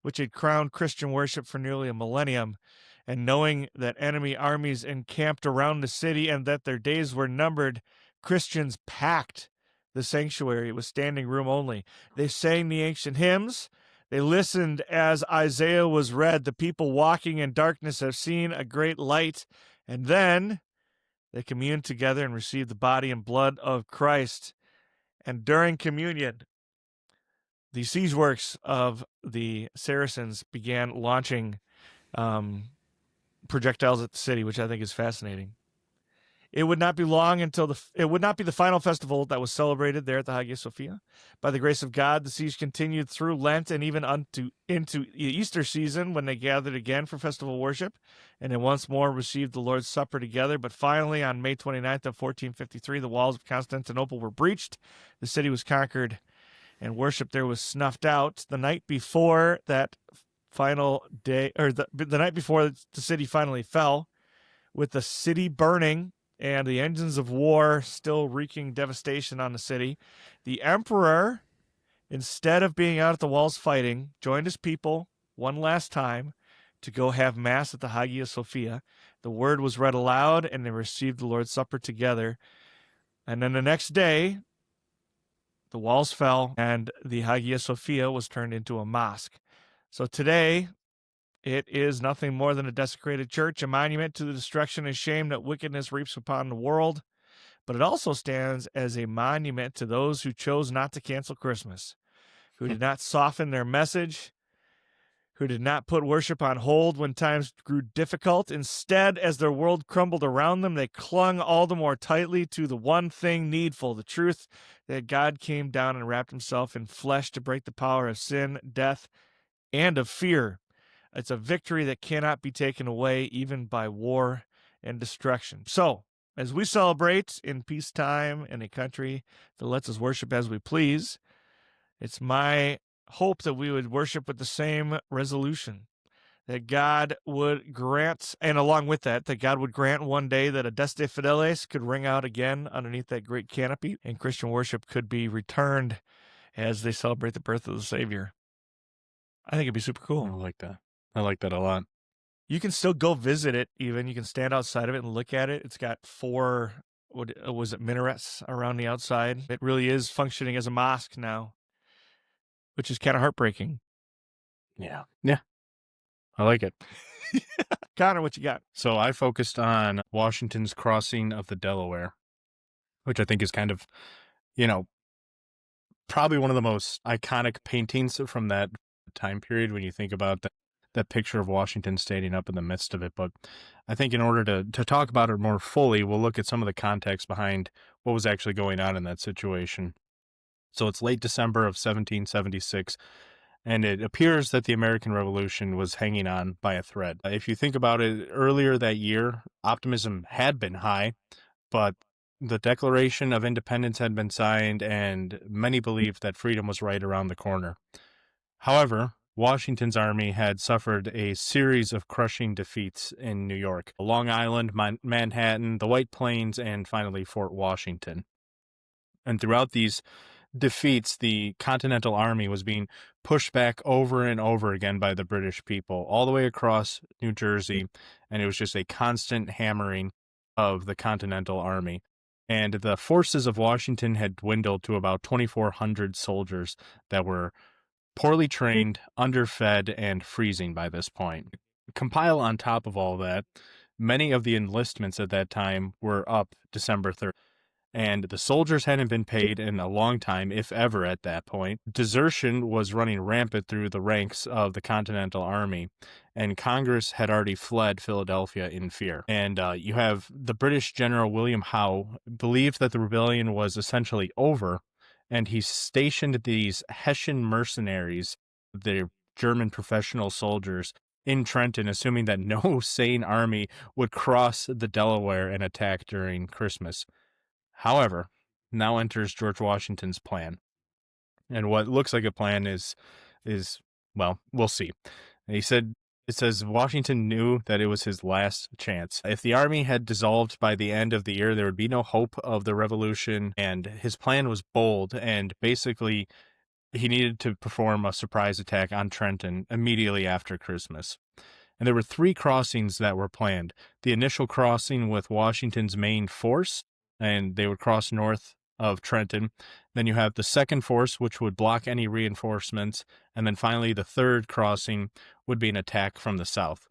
which had crowned Christian worship for nearly a millennium, and knowing that enemy armies encamped around the city and that their days were numbered, Christians packed the sanctuary. It was standing room only. They sang the ancient hymns. They listened as Isaiah was read. The people walking in darkness have seen a great light. And then they communed together and received the body and blood of Christ. And during communion, the siege works of the Saracens began launching projectiles at the city, which I think is fascinating. It would not be long until it would not be the final festival that was celebrated there at the Hagia Sophia. By the grace of God, the siege continued through Lent and even into Easter season, when they gathered again for festival worship, and then once more received the Lord's Supper together. But finally, on May 29th of 1453, the walls of Constantinople were breached, the city was conquered, and worship there was snuffed out. The night before that final day, or the night before the city finally fell, with the city burning and the engines of war still wreaking devastation on the city, the emperor, instead of being out at the walls fighting, joined his people one last time to go have mass at the Hagia Sophia. The word was read aloud, and they received the Lord's Supper together. And then the next day, the walls fell, and the Hagia Sophia was turned into a mosque. So today, it is nothing more than a desecrated church, a monument to the destruction and shame that wickedness reaps upon the world. But it also stands as a monument to those who chose not to cancel Christmas, who did not soften their message, who did not put worship on hold when times grew difficult. Instead, as their world crumbled around them, they clung all the more tightly to the one thing needful, the truth that God came down and wrapped himself in flesh to break the power of sin, death, and of fear. It's a victory that cannot be taken away even by war and destruction. So, as we celebrate in peacetime in a country that lets us worship as we please, it's my hope that we would worship with the same resolution, that God would grant, and along with that, that God would grant one day that a Deste Fideles could ring out again underneath that great canopy, and Christian worship could be returned as they celebrate the birth of the Savior. I think it'd be super I cool. like that. I like that a lot. You can still go visit it even. You can stand outside of it and look at it. It's got 4, what was it, minarets around the outside. It really is functioning as a mosque now, which is kind of heartbreaking. Yeah. Yeah. I like it. Connor, what you got? So I focused on Washington's crossing of the Delaware, which I think is kind of, probably one of the most iconic paintings from that time period when you think about that picture of Washington standing up in the midst of it. But I think in order to talk about it more fully, we'll look at some of the context behind what was actually going on in that situation. So it's late December of 1776. And it appears that the American Revolution was hanging on by a thread. If you think about it, earlier that year, optimism had been high, but the Declaration of Independence had been signed, and many believed that freedom was right around the corner. However, Washington's army had suffered a series of crushing defeats in New York, Long Island, Manhattan, the White Plains, and finally Fort Washington. And throughout these defeats, the Continental Army was being pushed back over and over again by the British people, all the way across New Jersey, and it was just a constant hammering of the Continental Army. And the forces of Washington had dwindled to about 2,400 soldiers that were poorly trained, underfed, and freezing by this point. Compile on top of all that, many of the enlistments at that time were up December 3rd. And the soldiers hadn't been paid in a long time, if ever, at that point. Desertion was running rampant through the ranks of the Continental Army, and Congress had already fled Philadelphia in fear. And you have the British General William Howe believed that the rebellion was essentially over, and he stationed these Hessian mercenaries, the German professional soldiers, in Trenton, assuming that no sane army would cross the Delaware and attack during Christmas. However, now enters George Washington's plan. And what looks like a plan is well, we'll see. It says Washington knew that it was his last chance. If the army had dissolved by the end of the year, there would be no hope of the revolution, and his plan was bold, and basically he needed to perform a surprise attack on Trenton immediately after Christmas. And there were 3 crossings that were planned. The initial crossing with Washington's main force, and they would cross north of Trenton. Then you have the second force, which would block any reinforcements. And then finally, the third crossing would be an attack from the south.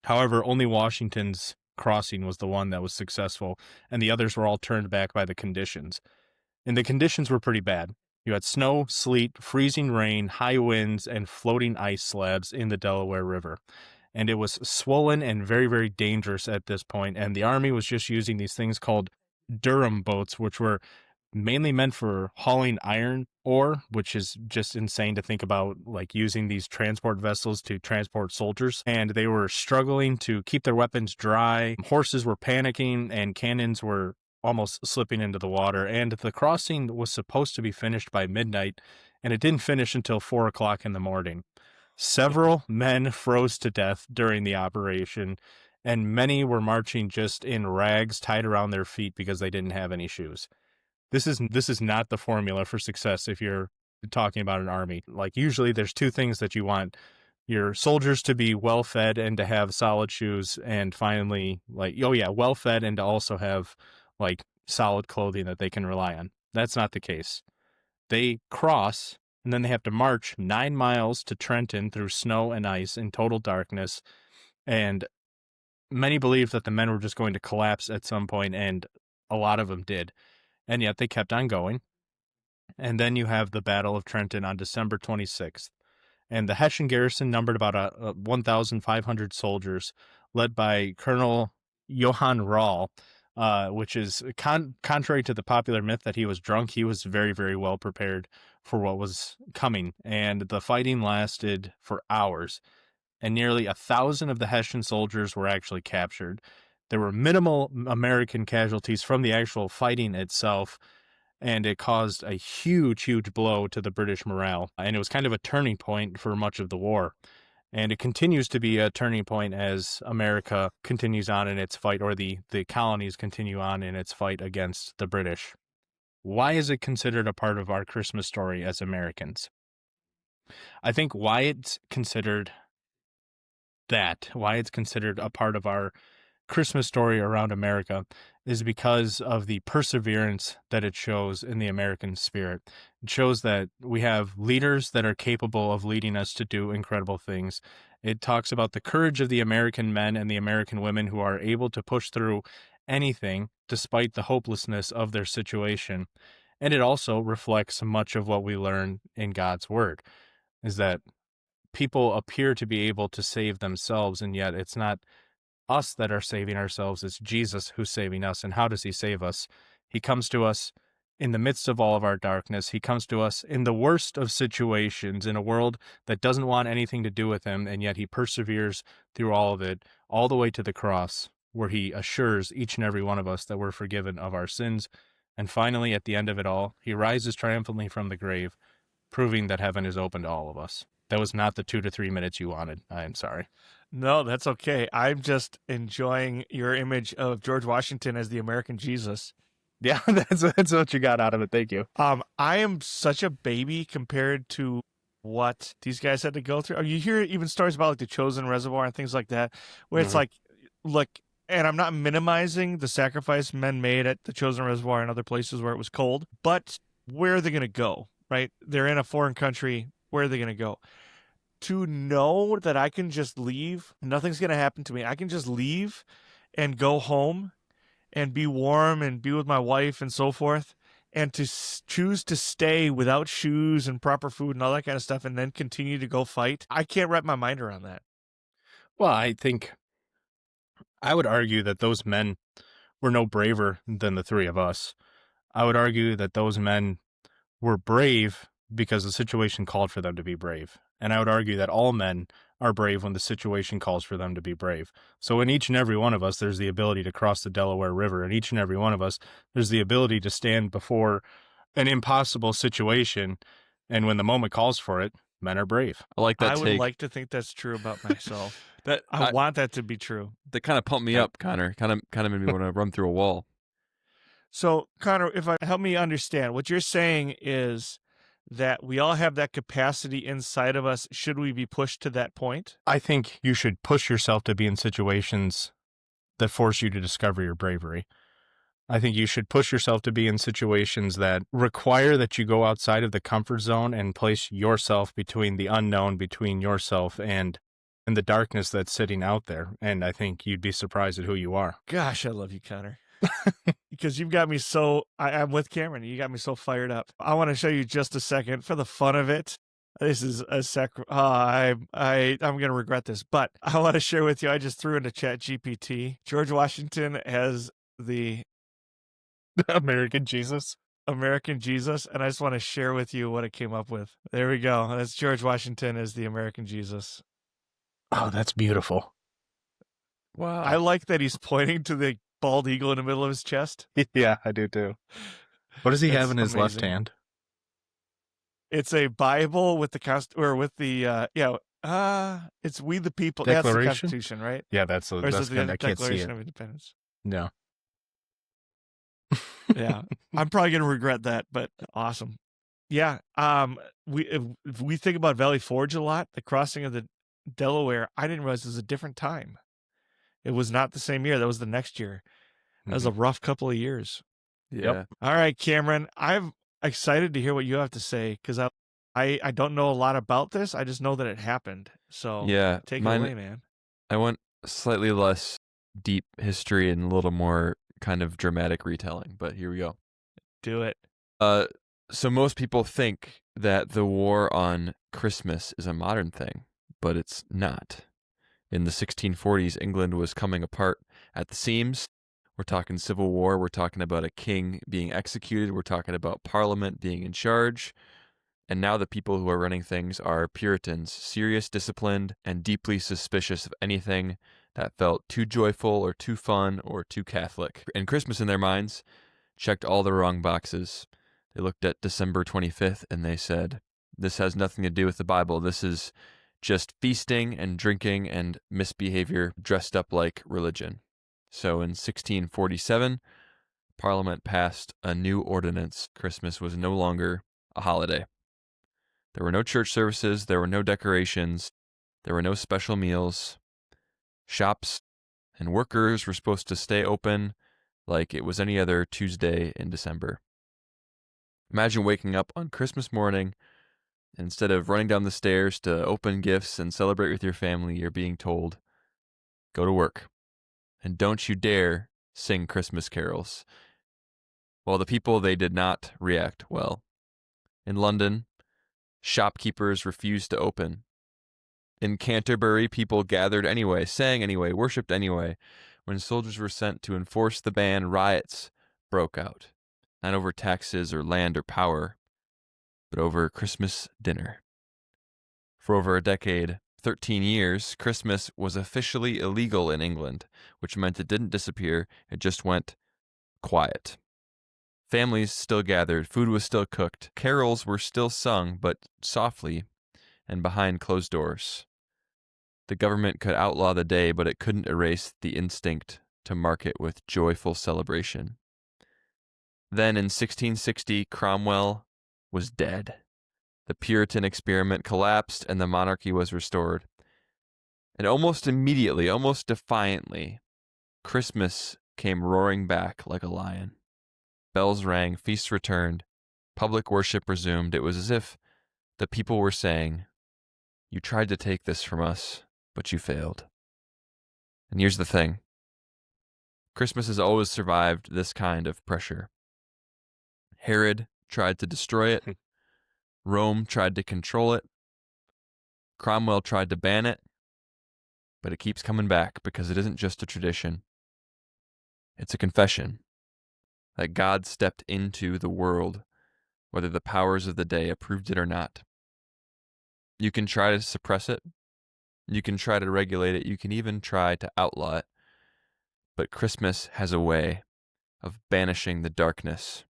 However, only Washington's crossing was the one that was successful, and the others were all turned back by the conditions. And the conditions were pretty bad. You had snow, sleet, freezing rain, high winds, and floating ice slabs in the Delaware River. And it was swollen and very, very dangerous at this point. And the army was just using these things called Durham boats, which were mainly meant for hauling iron ore, which is just insane to think about, like using these transport vessels to transport soldiers. And they were struggling to keep their weapons dry. Horses were panicking, and cannons were almost slipping into the water. And the crossing was supposed to be finished by midnight, and it didn't finish until 4 o'clock in the morning. Several men froze to death during the operation, and many were marching just in rags tied around their feet because they didn't have any shoes. This is not the formula for success if you're talking about an army. Like, usually there's 2 things that you want: your soldiers to be well fed and to have solid shoes, and finally, well fed and to also have like solid clothing that they can rely on. That's not the case. They cross, and then they have to march 9 miles to Trenton through snow and ice in total darkness. And many believed that the men were just going to collapse at some point, and a lot of them did. And yet they kept on going. And then you have the Battle of Trenton on December 26th. And the Hessian garrison numbered about 1,500 soldiers, led by Colonel Johann Rahl, which is contrary to the popular myth that he was drunk. He was very, very well prepared for what was coming, and the fighting lasted for hours, and nearly 1,000 of the Hessian soldiers were actually captured. There were minimal American casualties from the actual fighting itself, and it caused a huge, huge blow to the British morale, and it was kind of a turning point for much of the war. And it continues to be a turning point as America continues on in its fight, or the colonies continue on in its fight against the British. Why is it considered a part of our Christmas story as Americans? I think why it's considered a part of our Christmas story around America is because of the perseverance that it shows in the American spirit. It shows that we have leaders that are capable of leading us to do incredible things. It talks about the courage of the American men and the American women who are able to push through anything despite the hopelessness of their situation. And it also reflects much of what we learn in God's word, is that people appear to be able to save themselves, and yet it's not us that are saving ourselves. It's Jesus who's saving us. And how does he save us? He comes to us in the midst of all of our darkness. He comes to us in the worst of situations, in a world that doesn't want anything to do with him, and yet he perseveres through all of it, all the way to the cross, where he assures each and every one of us that we're forgiven of our sins. And finally, at the end of it all, he rises triumphantly from the grave, proving that heaven is open to all of us. That was not the 2 to 3 minutes you wanted. I am sorry. No, that's okay. I'm just enjoying your image of George Washington as the American Jesus. Yeah, that's what you got out of it. Thank you. I am such a baby compared to what these guys had to go through. You hear even stories about like the Chosen Reservoir and things like that, where it's like, look, and I'm not minimizing the sacrifice men made at the Chosen Reservoir and other places where it was cold, but where are they going to go, right? They're in a foreign country. Where are they going to go? To know that I can just leave, nothing's going to happen to me. I can just leave and go home and be warm and be with my wife and so forth, and to choose to stay without shoes and proper food and all that kind of stuff and then continue to go fight. I can't wrap my mind around that. Well, I think I would argue that those men were no braver than the three of us. I would argue that those men were brave because the situation called for them to be brave. And I would argue that all men are brave when the situation calls for them to be brave. So in each and every one of us, there's the ability to cross the Delaware River. In each and every one of us, there's the ability to stand before an impossible situation. And when the moment calls for it, men are brave. I like that I take. would like to think that's true about myself. I want that to be true. That kind of pumped me up, Connor. Kind of made me want to run through a wall. So, Connor, help me understand, what you're saying is that we all have that capacity inside of us. Should we be pushed to that point? I think you should push yourself to be in situations that force you to discover your bravery. I think you should push yourself to be in situations that require that you go outside of the comfort zone and place yourself between the unknown, between yourself and the darkness that's sitting out there. And I think you'd be surprised at who you are. Gosh, I love you, Connor. Because you've got me so, I'm with Cameron. You got me so fired up. I want to show you just a second for the fun of it. This is a I'm going to regret this, but I want to share with you. I just threw into Chat GPT George Washington as the American Jesus. And I just want to share with you what it came up with. There we go. That's George Washington as the American Jesus. Oh, that's beautiful. Wow. I like that he's pointing to the bald eagle in the middle of his chest. Yeah, I do too. What does he have in his amazing. left hand? It's a Bible with it's We the People. That's the Constitution, right? Yeah, that's good. I can't see it. Of Independence. No. Yeah, I'm probably gonna regret that, but awesome. Yeah, if we think about Valley Forge a lot, the crossing of the Delaware, I didn't realize it was a different time. It was not the same year. That was the next year. That was a rough couple of years. Yeah. Yep. All right, Cameron, I'm excited to hear what you have to say, because I don't know a lot about this. I just know that it happened. So Yeah, take it away, man. I want slightly less deep history and a little more kind of dramatic retelling, but here we go. Do it. So most people think that the war on Christmas is a modern thing, but it's not. In the 1640s, England was coming apart at the seams. We're talking civil war. We're talking about a king being executed. We're talking about Parliament being in charge. And now the people who are running things are Puritans, serious, disciplined, and deeply suspicious of anything that felt too joyful or too fun or too Catholic. And Christmas in their minds checked all the wrong boxes. They looked at December 25th and they said, this has nothing to do with the Bible. This is just feasting and drinking and misbehavior dressed up like religion. So in 1647, Parliament passed a new ordinance. Christmas was no longer a holiday. There were no church services, there were no decorations, there were no special meals. Shops and workers were supposed to stay open like it was any other Tuesday in December. Imagine waking up on Christmas morning, and instead of running down the stairs to open gifts and celebrate with your family, you're being told, go to work. And don't you dare sing Christmas carols. Well, the people, they did not react well. In London, shopkeepers refused to open. In Canterbury, people gathered anyway, sang anyway, worshipped anyway. When soldiers were sent to enforce the ban, riots broke out. Not over taxes or land or power, but over Christmas dinner. For over a decade, 13 years, Christmas was officially illegal in England, which meant it didn't disappear, it just went quiet. Families still gathered, food was still cooked, carols were still sung, but softly and behind closed doors. The government could outlaw the day, but it couldn't erase the instinct to mark it with joyful celebration. Then in 1660, Cromwell was dead. The Puritan experiment collapsed and the monarchy was restored. And almost immediately, almost defiantly, Christmas came roaring back like a lion. Bells rang, feasts returned, public worship resumed. It was as if the people were saying, you tried to take this from us, but you failed. And here's the thing. Christmas has always survived this kind of pressure. Herod tried to destroy it. Rome tried to control it. Cromwell tried to ban it. But it keeps coming back because it isn't just a tradition. It's a confession that God stepped into the world, whether the powers of the day approved it or not. You can try to suppress it. You can try to regulate it. You can even try to outlaw it. But Christmas has a way of banishing the darkness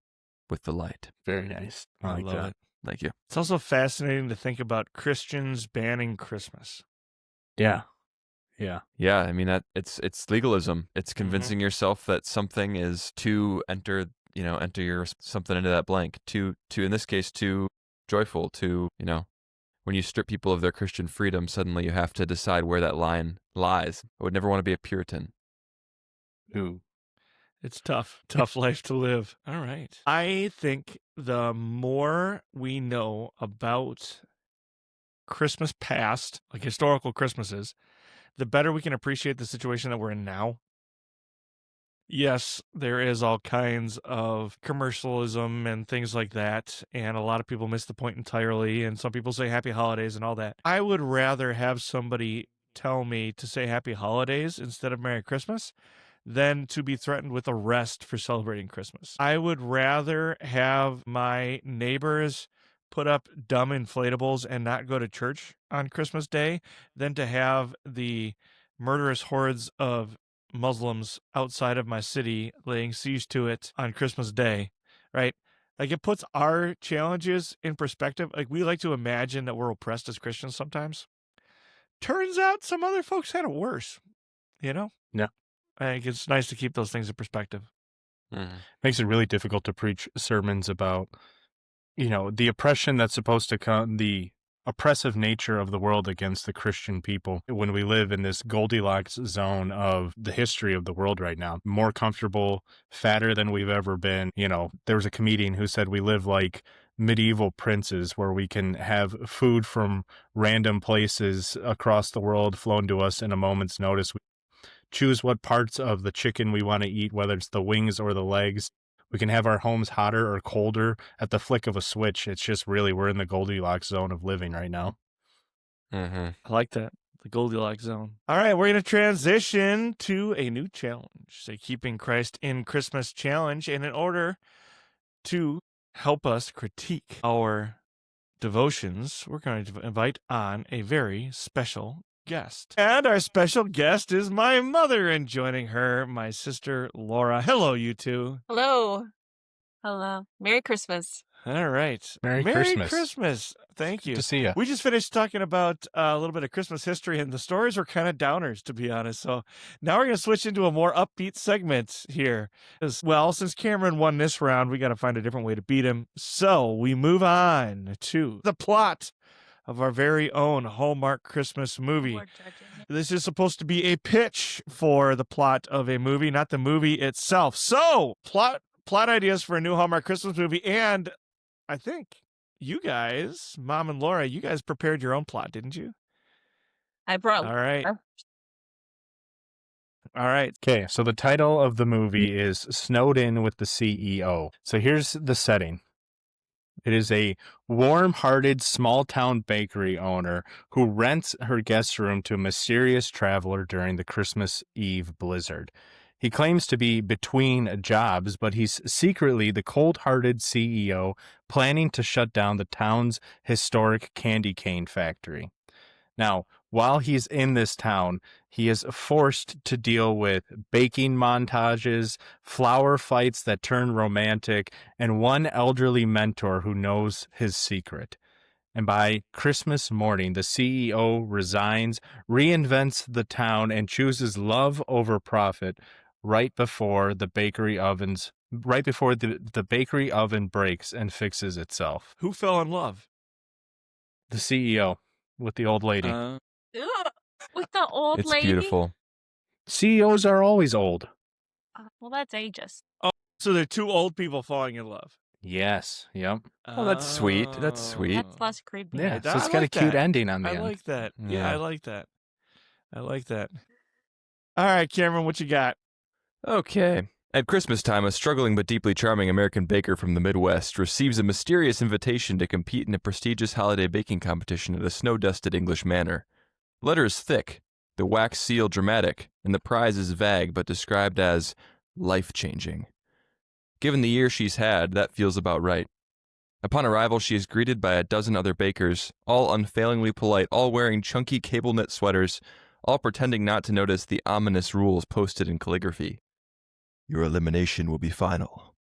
with the light. Very nice. I like love that. it. Thank you. It's also fascinating to think about Christians banning Christmas. Yeah. Yeah. Yeah, I mean it's legalism. It's convincing yourself that something is to enter your something into that blank. To in this case, too joyful. When you strip people of their Christian freedom, suddenly you have to decide where that line lies. I would never want to be a Puritan. Ooh. It's tough life to live. All right. I think the more we know about Christmas past, like historical Christmases, the better we can appreciate the situation that we're in now. Yes, there is all kinds of commercialism and things like that, and a lot of people miss the point entirely, and some people say happy holidays and all that. I would rather have somebody tell me to say happy holidays instead of Merry Christmas than to be threatened with arrest for celebrating Christmas. I would rather have my neighbors put up dumb inflatables and not go to church on Christmas Day than to have the murderous hordes of Muslims outside of my city laying siege to it on Christmas Day, right? Like, it puts our challenges in perspective. Like, we like to imagine that we're oppressed as Christians sometimes. Turns out some other folks had it worse, Yeah. I think it's nice to keep those things in perspective. Makes it really difficult to preach sermons about, the oppression that's supposed to come, the oppressive nature of the world against the Christian people when we live in this Goldilocks zone of the history of the world right now. More comfortable, fatter than we've ever been. There was a comedian who said we live like medieval princes where we can have food from random places across the world flown to us in a moment's notice. We choose what parts of the chicken we want to eat, whether it's the wings or the legs. We can have our homes hotter or colder at the flick of a switch. It's just really, we're in the Goldilocks zone of living right now. I like that. The Goldilocks zone. All right, we're going to transition to a new challenge. So, Keeping Christ in Christmas challenge. And in order to help us critique our devotions, we're going to invite on a very special guest. And our special guest is my mother, and joining her, my sister, Laura. Hello, you two. Hello. Hello. Merry Christmas. All right. Merry Christmas. Thank you. Good to see you. We just finished talking about a little bit of Christmas history, and the stories were kind of downers, to be honest. So now we're going to switch into a more upbeat segment here. Well, since Cameron won this round, we got to find a different way to beat him. So we move on to the plot of our very own Hallmark Christmas movie. This is supposed to be a pitch for the plot of a movie, not the movie itself. So plot ideas for a new Hallmark Christmas movie, and I think you guys, Mom and Laura, you guys prepared your own plot, didn't you? I brought. All right. All right. Okay, so the title of the movie is Snowed In with the CEO. So here's the setting. It is a warm-hearted small-town bakery owner who rents her guest room to a mysterious traveler during the Christmas Eve blizzard. He claims to be between jobs, but he's secretly the cold-hearted CEO planning to shut down the town's historic candy cane factory. Now, while he's in this town, he is forced to deal with baking montages, flower fights that turn romantic, and one elderly mentor who knows his secret. And by Christmas morning, the CEO resigns, reinvents the town, and chooses love over profit right before the bakery the bakery oven breaks and fixes itself. Who fell in love? The CEO with the old lady. Ugh, with the old It's lady. beautiful. CEOs are always old. Well, that's ageist. So they're two old people falling in love. Yes. Yep. Oh, that's sweet. That's sweet. That's less creepy. Yeah. So I it's got a like cute that. ending on the I end. like that. Yeah, Yeah. I like that. I like that. All right, Cameron, what you got? Okay. At Christmas time, a struggling but deeply charming American baker from the Midwest receives a mysterious invitation to compete in a prestigious holiday baking competition at a snow-dusted English manor. Letters thick, the wax seal dramatic, and the prize is vague but described as life-changing. Given the year she's had, that feels about right. Upon arrival, she is greeted by a dozen other bakers, all unfailingly polite, all wearing chunky cable knit sweaters, all pretending not to notice the ominous rules posted in calligraphy. Your elimination will be final.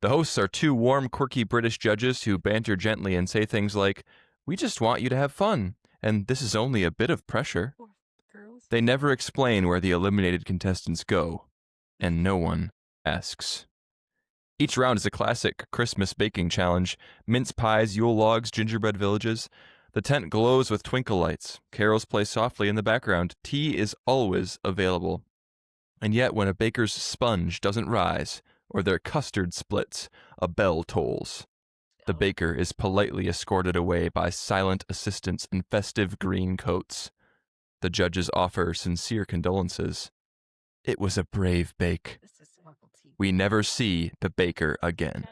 The hosts are two warm, quirky British judges who banter gently and say things like, "We just want you to have fun, and this is only a bit of pressure." They never explain where the eliminated contestants go, and no one asks. Each round is a classic Christmas baking challenge: mince pies, Yule logs, gingerbread villages. The tent glows with twinkle lights. Carols play softly in the background. Tea is always available. And yet, when a baker's sponge doesn't rise, or their custard splits, a bell tolls. The baker is politely escorted away by silent assistants in festive green coats. The judges offer sincere condolences. It was a brave bake. We never see the baker again.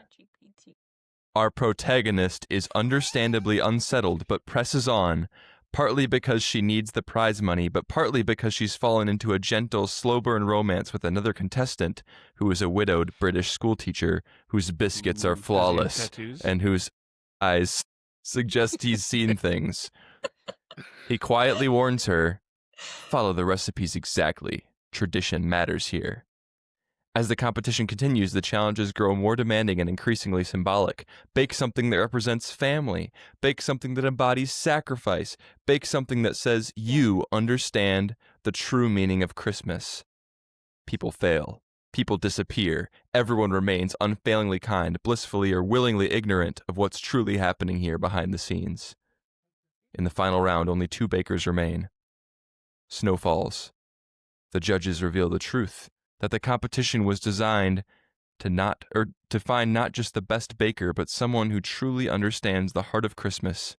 Our protagonist is understandably unsettled but presses on, partly because she needs the prize money, but partly because she's fallen into a gentle, slow-burn romance with another contestant who is a widowed British schoolteacher whose biscuits are flawless and whose eyes suggest he's seen things. He quietly warns her, "Follow the recipes exactly. Tradition matters here." As the competition continues, the challenges grow more demanding and increasingly symbolic. Bake something that represents family. Bake something that embodies sacrifice. Bake something that says you understand the true meaning of Christmas. People fail. People disappear. Everyone remains unfailingly kind, blissfully or willingly ignorant of what's truly happening here behind the scenes. In the final round, only 2 bakers remain. Snow falls. The judges reveal the truth, that the competition was designed to find not just the best baker, but someone who truly understands the heart of Christmas: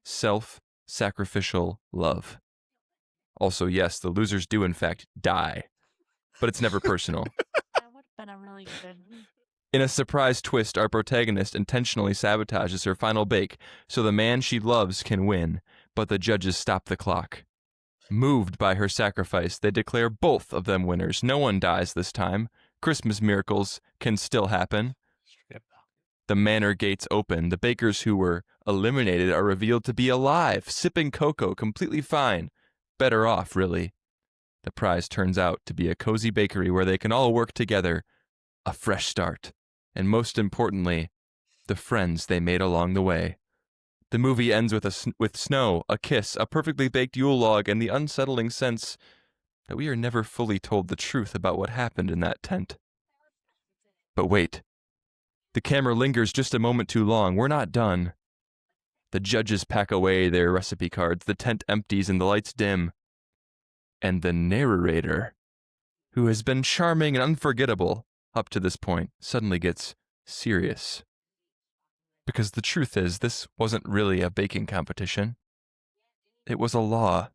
self-sacrificial love. Also, yes, the losers do in fact die, but it's never personal. That would have been a really good. In a surprise twist, our protagonist intentionally sabotages her final bake so the man she loves can win, but the judges stop the clock. Moved by her sacrifice, they declare both of them winners. No one dies this time. Christmas miracles can still happen. The manor gates open. The bakers who were eliminated are revealed to be alive, sipping cocoa, completely fine. Better off, really. The prize turns out to be a cozy bakery where they can all work together. A fresh start. And most importantly, the friends they made along the way. The movie ends with snow, a kiss, a perfectly baked Yule log, and the unsettling sense that we are never fully told the truth about what happened in that tent. But wait. The camera lingers just a moment too long. We're not done. The judges pack away their recipe cards, the tent empties and the lights dim. And the narrator, who has been charming and unforgettable up to this point, suddenly gets serious. Because the truth is, this wasn't really a baking competition. It was a law.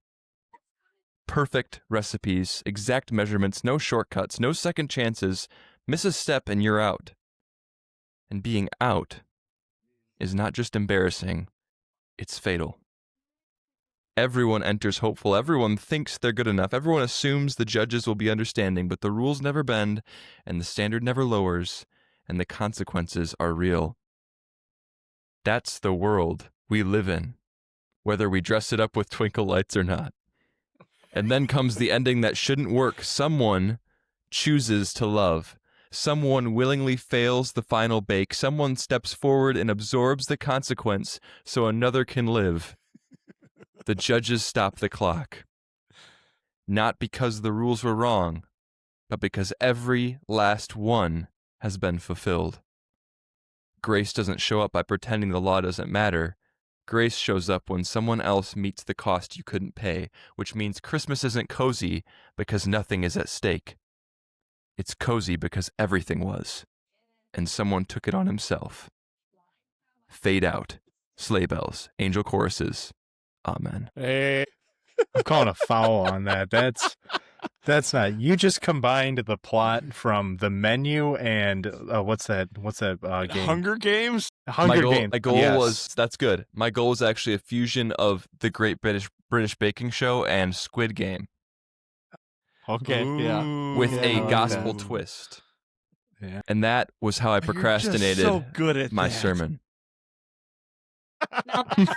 Perfect recipes, exact measurements, no shortcuts, no second chances. Miss a step and you're out. And being out is not just embarrassing, it's fatal. Everyone enters hopeful, everyone thinks they're good enough, everyone assumes the judges will be understanding, but the rules never bend, and the standard never lowers, and the consequences are real. That's the world we live in, whether we dress it up with twinkle lights or not. And then comes the ending that shouldn't work. Someone chooses to love. Someone willingly fails the final bake. Someone steps forward and absorbs the consequence so another can live. The judges stop the clock. Not because the rules were wrong, but because every last one has been fulfilled. Grace doesn't show up by pretending the law doesn't matter. Grace shows up when someone else meets the cost you couldn't pay, which means Christmas isn't cozy because nothing is at stake. It's cozy because everything was, and someone took it on himself. Fade out. Sleigh bells. Angel choruses. Amen. Hey. I'm calling a foul on that. That's not. You just combined the plot from The Menu and what's that game? Hunger Games? Hunger Games. My goal Yes. was, that's good. My goal was actually a fusion of the Great British Baking Show and Squid Game Okay. Yeah. Ooh. with Yeah, I a like gospel that. twist. Yeah. And that was how I You're just procrastinated so good at my that. sermon. Now that's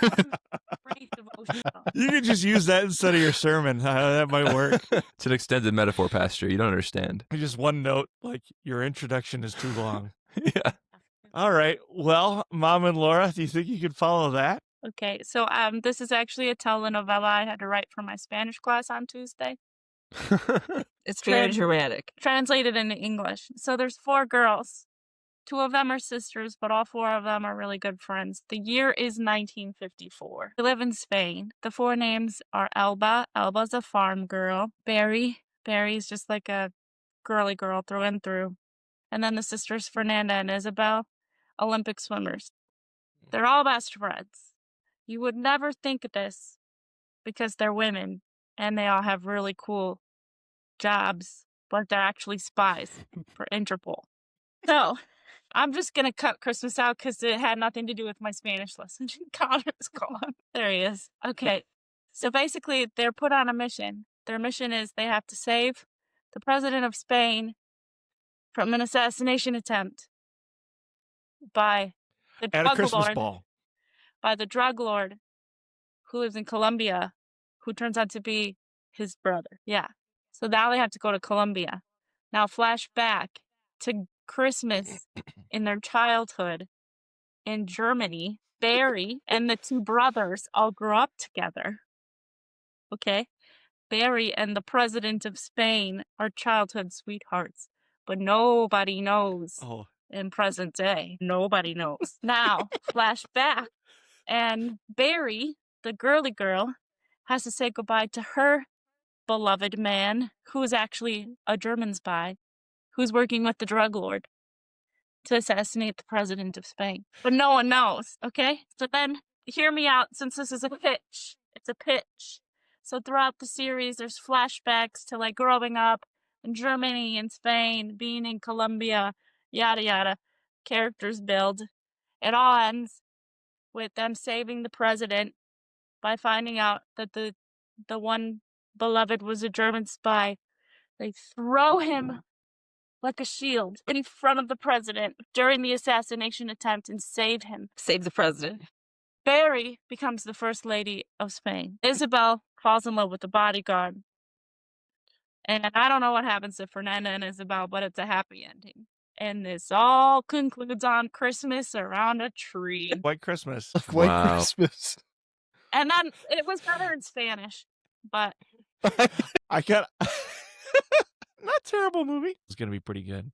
pretty devotional. You could just use that instead of your sermon. That might work. It's an extended metaphor, Pastor. You don't understand. Just one note, like your introduction is too long. Yeah. All right. Well, Mom and Laura, do you think you could follow that? Okay, so this is actually a telenovela I had to write for my Spanish class on Tuesday. It's very Tran- dramatic. Translated into English. So there's 4 girls. 2 of them are sisters, but all 4 of them are really good friends. The year is 1954. They live in Spain. The 4 names are Elba. Elba's a farm girl. Barry's just like a girly girl through and through. And then the sisters Fernanda and Isabel, Olympic swimmers. They're all best friends. You would never think of this because they're women and they all have really cool jobs, but they're actually spies for Interpol. So I'm just going to cut Christmas out because it had nothing to do with my Spanish lesson. Connor's gone. There he is. Okay. So basically, they're put on a mission. Their mission is they have to save the president of Spain from an assassination attempt by the At a drug Christmas lord. ball. By the drug lord who lives in Colombia, who turns out to be his brother. Yeah. So now they have to go to Colombia. Now flash back to Christmas in their childhood in Germany. Barry and the 2 brothers all grew up together. Okay? Barry and the president of Spain are childhood sweethearts, but nobody knows Oh, in present day. Nobody knows. Now, flash back, and Barry, the girly girl, has to say goodbye to her beloved man, who is actually a German spy, who's working with the drug lord to assassinate the president of Spain. But no one knows, okay? So then, hear me out, since this is a pitch. It's a pitch. So throughout the series, there's flashbacks to, like, growing up in Germany and Spain, being in Colombia, yada yada. Characters build. It all ends with them saving the president by finding out that the one beloved was a German spy. They throw him like a shield in front of the president during the assassination attempt and save him. Save the president. Barry becomes the first lady of Spain. Isabel falls in love with the bodyguard. And I don't know what happens to Fernanda and Isabel, but it's a happy ending. And this all concludes on Christmas around a tree. White Christmas. White Wow. Christmas. And then it was better in Spanish, but I got not terrible movie. It's gonna be pretty good.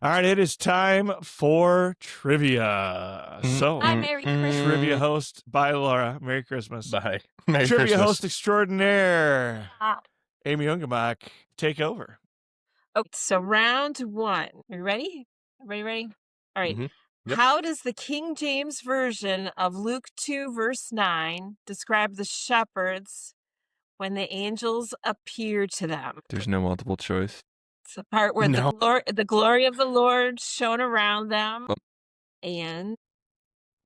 All right, it is time for trivia. So, I Merry Christmas. trivia host, bye, Laura. Merry Christmas. Bye. Merry Trivia Christmas. host extraordinaire, Ah. Amy Ungemach, take over. Oh, so round one. Are you ready? Everybody ready? All right. Mhm. Yep. How does the King James Version of Luke 2, verse 9 describe the shepherds when the angels appear to them? There's no multiple choice. It's the part where No. the glory of the Lord shone around them Oh. and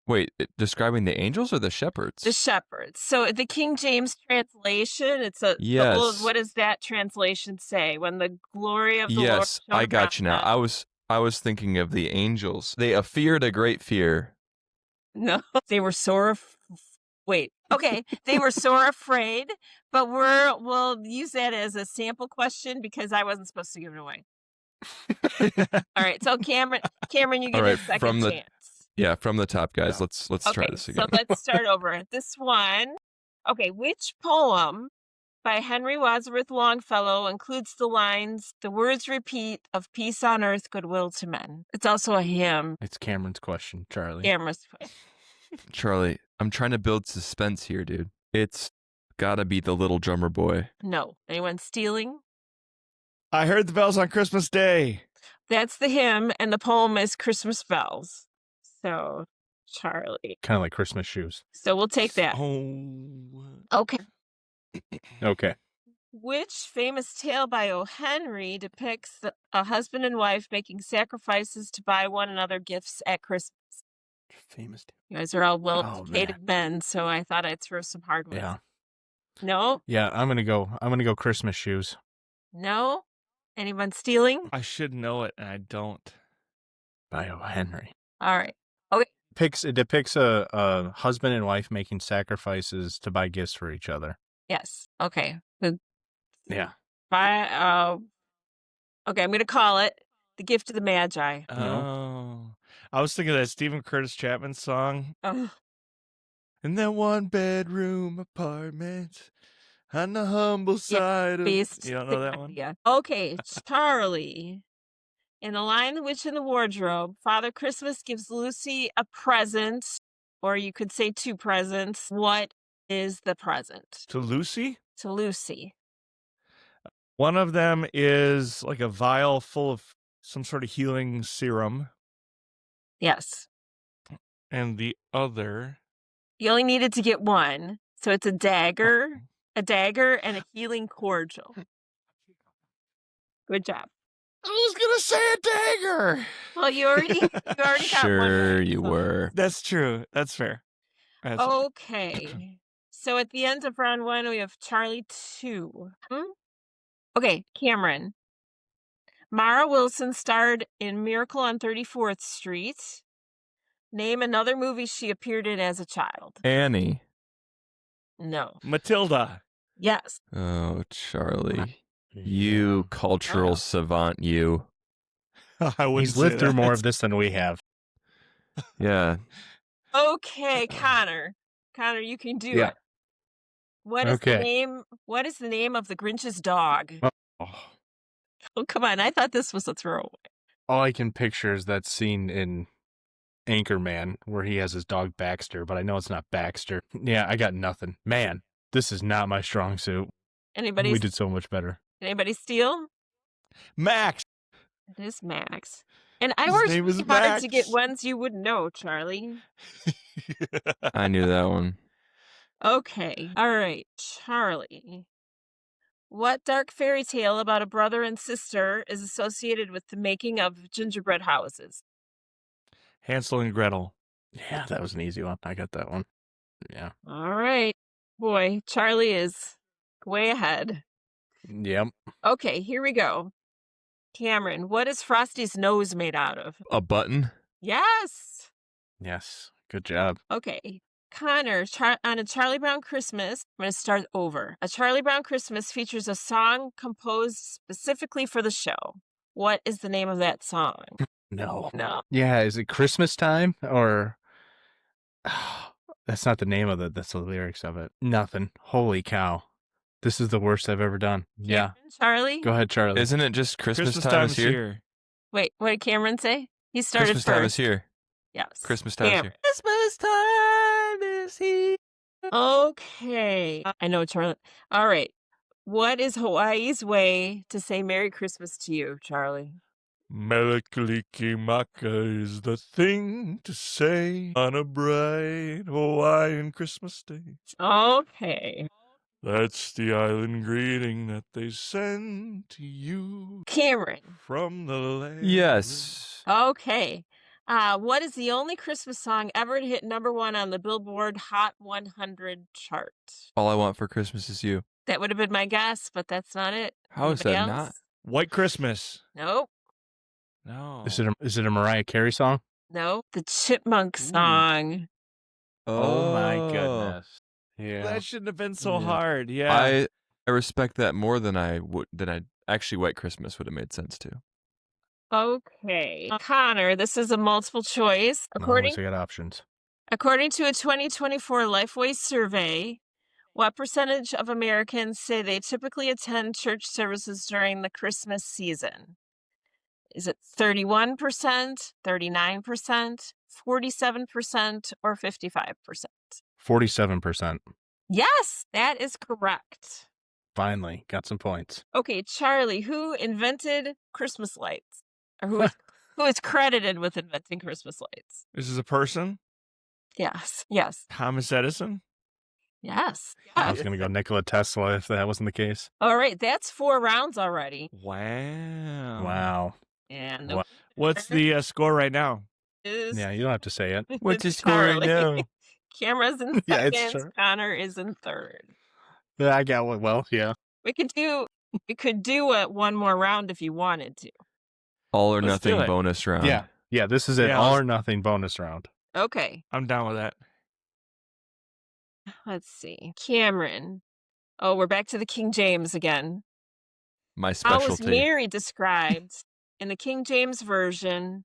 Wait, describing the angels or the shepherds? the shepherds. So the King James translation, it's a Yes. what does that translation say? When the glory of the Lord Yes, shone I got you around now. them. I was thinking of the angels. They feared a great fear. No, they were sore. Wait, okay, they were sore afraid, but we'll use that as a sample question because I wasn't supposed to give it away. All right, so Cameron, you get All a right, second from the- chance. Yeah, from the top, guys. Yeah. Let's try Okay, this so again. let's start over. This one, okay, which poem by Henry Wadsworth Longfellow includes the lines, "The words repeat of peace on earth, goodwill to men"? It's also a hymn. It's Cameron's question, Charlie. Cameron's. Charlie, I'm trying to build suspense here, dude. It's gotta be the little drummer boy. No, anyone stealing? I heard the bells on Christmas Day. That's the hymn, and the poem is Christmas Bells. So, Charlie. Kind of like Christmas shoes. So we'll take that. Oh, Okay. Okay. Which famous tale by O. Henry depicts a husband and wife making sacrifices to buy one another gifts at Christmas? Famous. You guys are all Oh, well-educated men, so I thought I'd throw some hard ones. Yeah. No? Yeah, I'm gonna go Christmas shoes. No? Anyone stealing? I should know it, and I don't. By O. Henry. All right. It depicts a husband and wife making sacrifices to buy gifts for each other. Yes. Okay. Good. Yeah. Okay, I'm going to call it The Gift of the Magi. Oh, I was thinking of that Stephen Curtis Chapman song. Oh, In that one bedroom apartment on the humble side of. based. You don't know that one? Yeah. Okay, Charlie. In The Lion, the Witch, and the Wardrobe, Father Christmas gives Lucy a present, or you could say two presents. What is the present To Lucy? to Lucy? One of them is like a vial full of some sort of healing serum, Yes. and the other. You only needed to get one. So it's a dagger, and a healing cordial. Good job. I was gonna say a dagger. Well, you already got one. Sure, right, you so- were. That's true. That's fair. That's fair. Okay. So at the end of round one, we have Charlie 2. Okay, Cameron. Mara Wilson starred in Miracle on 34th Street. Name another movie she appeared in as a child. Annie. No. Matilda. Yes. Oh, Charlie. You cultural Oh. savant, you. I wouldn't He's lived say through that. more of this than we have. Yeah. Okay, Connor. Connor, you can do Yeah. it. What is the Okay. name? What is the name of the Grinch's dog? Oh, Oh, come on. I thought this was a throwaway. all I can picture is that scene in Anchorman where he has his dog Baxter, but I know it's not Baxter. Yeah, I got nothing. Man, this is not my strong suit. Anybody We did so much better. anybody steal? Max. It is Max. And I His worked name is really hard to get Max. ones you wouldn't know, Charlie. I knew that one. Okay. All right, Charlie. What dark fairy tale about a brother and sister is associated with the making of gingerbread houses? Hansel and Gretel. Yeah, that was an easy one. I got that one. Yeah. All right. Boy, Charlie is way ahead. Yep. Okay, here we go. Cameron, what is Frosty's nose made out of? A button? Yes. Yes. Good job. Okay. Connor, on A Charlie Brown Christmas, I'm going to start over. A Charlie Brown Christmas features a song composed specifically for the show. What is the name of that song? No. No. Yeah, is it Christmas time or that's not the name of it, that's the lyrics of it. Nothing. Holy cow. This is the worst I've ever done. Yeah. Cameron, Charlie? Go ahead, Charlie. Isn't it just Christmas time time's is here? Wait, what did Cameron say? He started Christmas first. time is here. Yes. Christmas time is Cameron. here. Christmas time is here. Okay. I know, Charlie. All right. What is Hawaii's way to say Merry Christmas to you, Charlie? Melikalikimaka is the thing to say on a bright Hawaiian Christmas day. Okay. That's the island greeting that they send to you Cameron. from the land. Yes. Okay. What is the only Christmas song ever to hit #1 on the Billboard Hot 100 chart? All I want for Christmas is you. That would have been my guess, but that's not it. How is Anybody that else? not? White Christmas. Nope. No. Is it a Mariah Carey song? Nope. The Chipmunk Ooh. song. Oh my goodness. Yeah. That shouldn't have been so Yeah. hard. Yeah. I respect that more than I actually White Christmas would have made sense too. Okay. Connor, this is a multiple choice. Always I got options. According to a 2024 Lifeway survey, what percentage of Americans say they typically attend church services during the Christmas season? Is it 31%, 39%, 47%, or 55%? 47%. Yes, that is correct. Finally, got some points. Okay, Charlie, who invented Christmas lights? Or who is credited with inventing Christmas lights? This is a person? Yes. Thomas Edison? Yes. I was going to go Nikola Tesla if that wasn't the case. All right, that's 4 rounds already. Wow. Wow. And Wow. What's the score right now? is Yeah, you don't have to say it. What's his score right Charlie. now? Camera's in Yeah, it's second. Char- Connor is in third. Yeah, I got one. Well, yeah. We could do one more round if you wanted to. All or Let's do nothing it. bonus round. Yeah. Yeah, this is an Yeah, all let's- or nothing bonus round. Okay, I'm down with that. let's see. Cameron. Oh, we're back to the King James again. My How was specialty. Mary described in the King James Version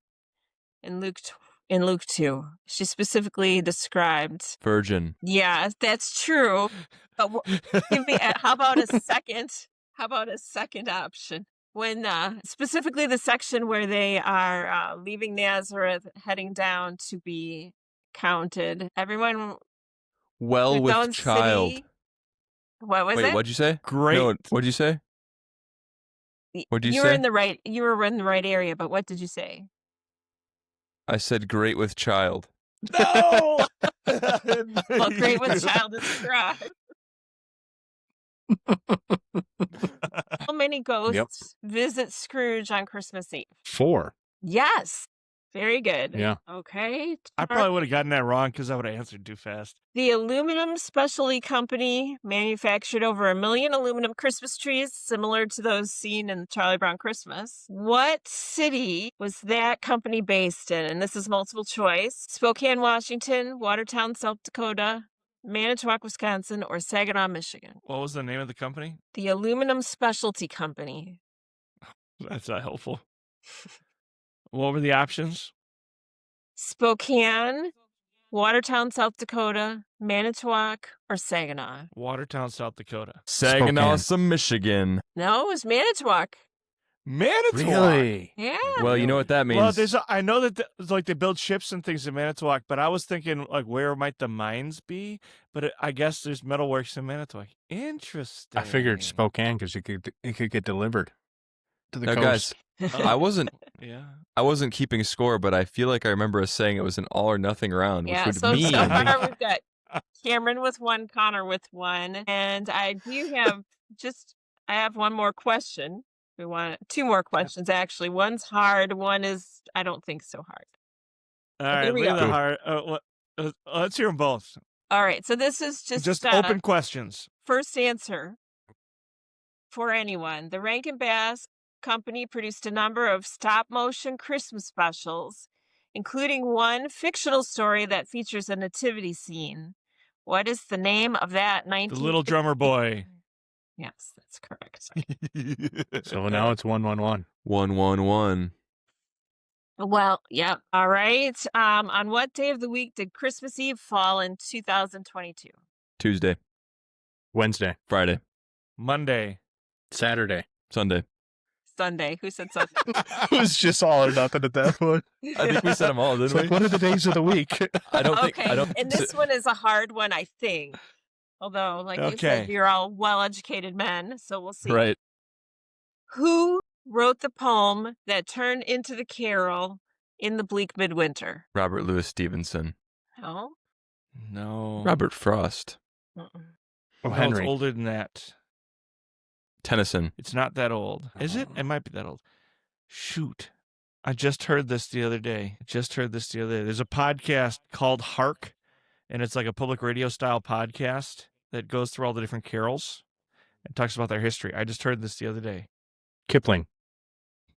in Luke 2? She specifically described. Virgin. Yeah, that's true. But give me. How about a second? How about a second option? When specifically the section where they are leaving Nazareth, heading down to be counted. Everyone. Well their with own child. city. What was Wait, it? what'd you say? Great. No, what'd you say? What'd you You were say? in the right. You were in the right area. But what did you say? I said great with child. No! Well, great with child is described. How many ghosts visit Scrooge on Christmas Eve? 4. Yes. Very good. Yeah. Okay. I probably would have gotten that wrong because I would have answered too fast. The Aluminum Specialty Company manufactured over 1 million aluminum Christmas trees, similar to those seen in Charlie Brown Christmas. What city was that company based in? And this is multiple choice. Spokane, Washington, Watertown, South Dakota, Manitowoc, Wisconsin, or Saginaw, Michigan. What was the name of the company? The Aluminum Specialty Company. That's not helpful. What were the options? Spokane, Watertown, South Dakota, Manitowoc, or Saginaw? Watertown, South Dakota. Saginaw, Spokane. Michigan. No, it was Manitowoc. Manitowoc. Really? Yeah. Well, you know what that means. Well, I know that like they build ships and things in Manitowoc, but I was thinking like where might the mines be? But I guess there's metalworks in Manitowoc. Interesting. I figured Spokane because it could get delivered to the Now, coast. guys, I wasn't keeping score, but I feel like I remember us saying it was an all or nothing round, which Yeah, would so mean far we've got Cameron with 1, Connor with 1, and I do have I have one more question. We want 2 more questions actually. One's hard, one is I don't think so hard. All right, Here we leave go. the hard. Let's hear them both. All right, so this is just open questions. first answer for anyone. The Rankin Bass Company produced a number of stop-motion Christmas specials, including one fictional story that features a nativity scene. What is the name of that The Little Drummer Boy. Yes, that's correct. So now it's 1-1-1. 1-1-1. Well, yep. All right. On what day of the week did Christmas Eve fall in 2022? Tuesday, Wednesday, Friday, Monday. Saturday. Sunday. Sunday. Who said Sunday? It was just all or nothing at that point. I think we said them all, It's didn't like, we? what are the days of the week? I don't think. Okay. I don't. And this one is a hard one, I think. Although, like you said, Okay. you're all well-educated men, so we'll see. Right. Who wrote the poem that turned into the carol In the Bleak Midwinter? Robert Louis Stevenson. No. No. Robert Frost. Mm-mm. Oh, No, it's Henry. older than that. Tennyson. It's not that old. Is it? It might be that old. Shoot. I just heard this the other day. There's a podcast called Hark, and it's like a public radio style podcast that goes through all the different carols and talks about their history. I just heard this the other day. Kipling.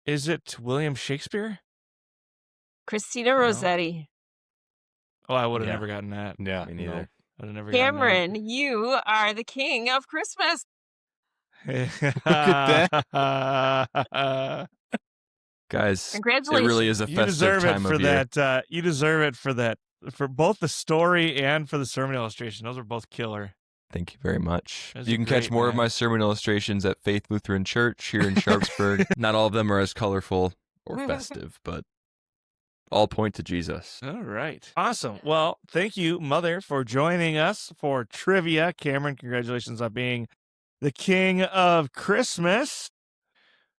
Is it William Shakespeare? Christina Rossetti. Oh, I would have Yeah. never gotten that. Yeah. Me neither. I'd have never Cameron, you are the king of Christmas. gotten Look at that. Guys, it Congratulations. really is a You festive deserve it time for of year. that. You deserve it for that. For both the story and for the sermon illustration. Those are both killer. Thank you very much. Those You are can catch great, more of man. my sermon illustrations at Faith Lutheran Church here in Sharpsburg. Not all of them are as colorful or festive, but all point to Jesus. All right. Awesome. Well, thank you, Mother, for joining us for trivia. Cameron, congratulations on being the king of Christmas.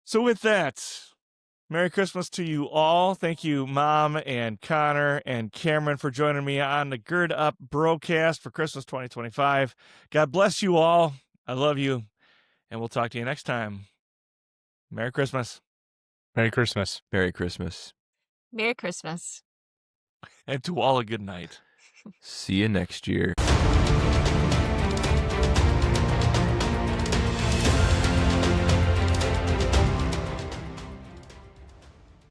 So with that, Merry Christmas to you all. Thank you, Mom and Connor and Cameron, for joining me on the Gird Up BroCast for Christmas 2025. God bless you all. I love you. And we'll talk to you next time. Merry Christmas. Merry Christmas. Merry Christmas. Merry Christmas. And to all a good night. See you next year.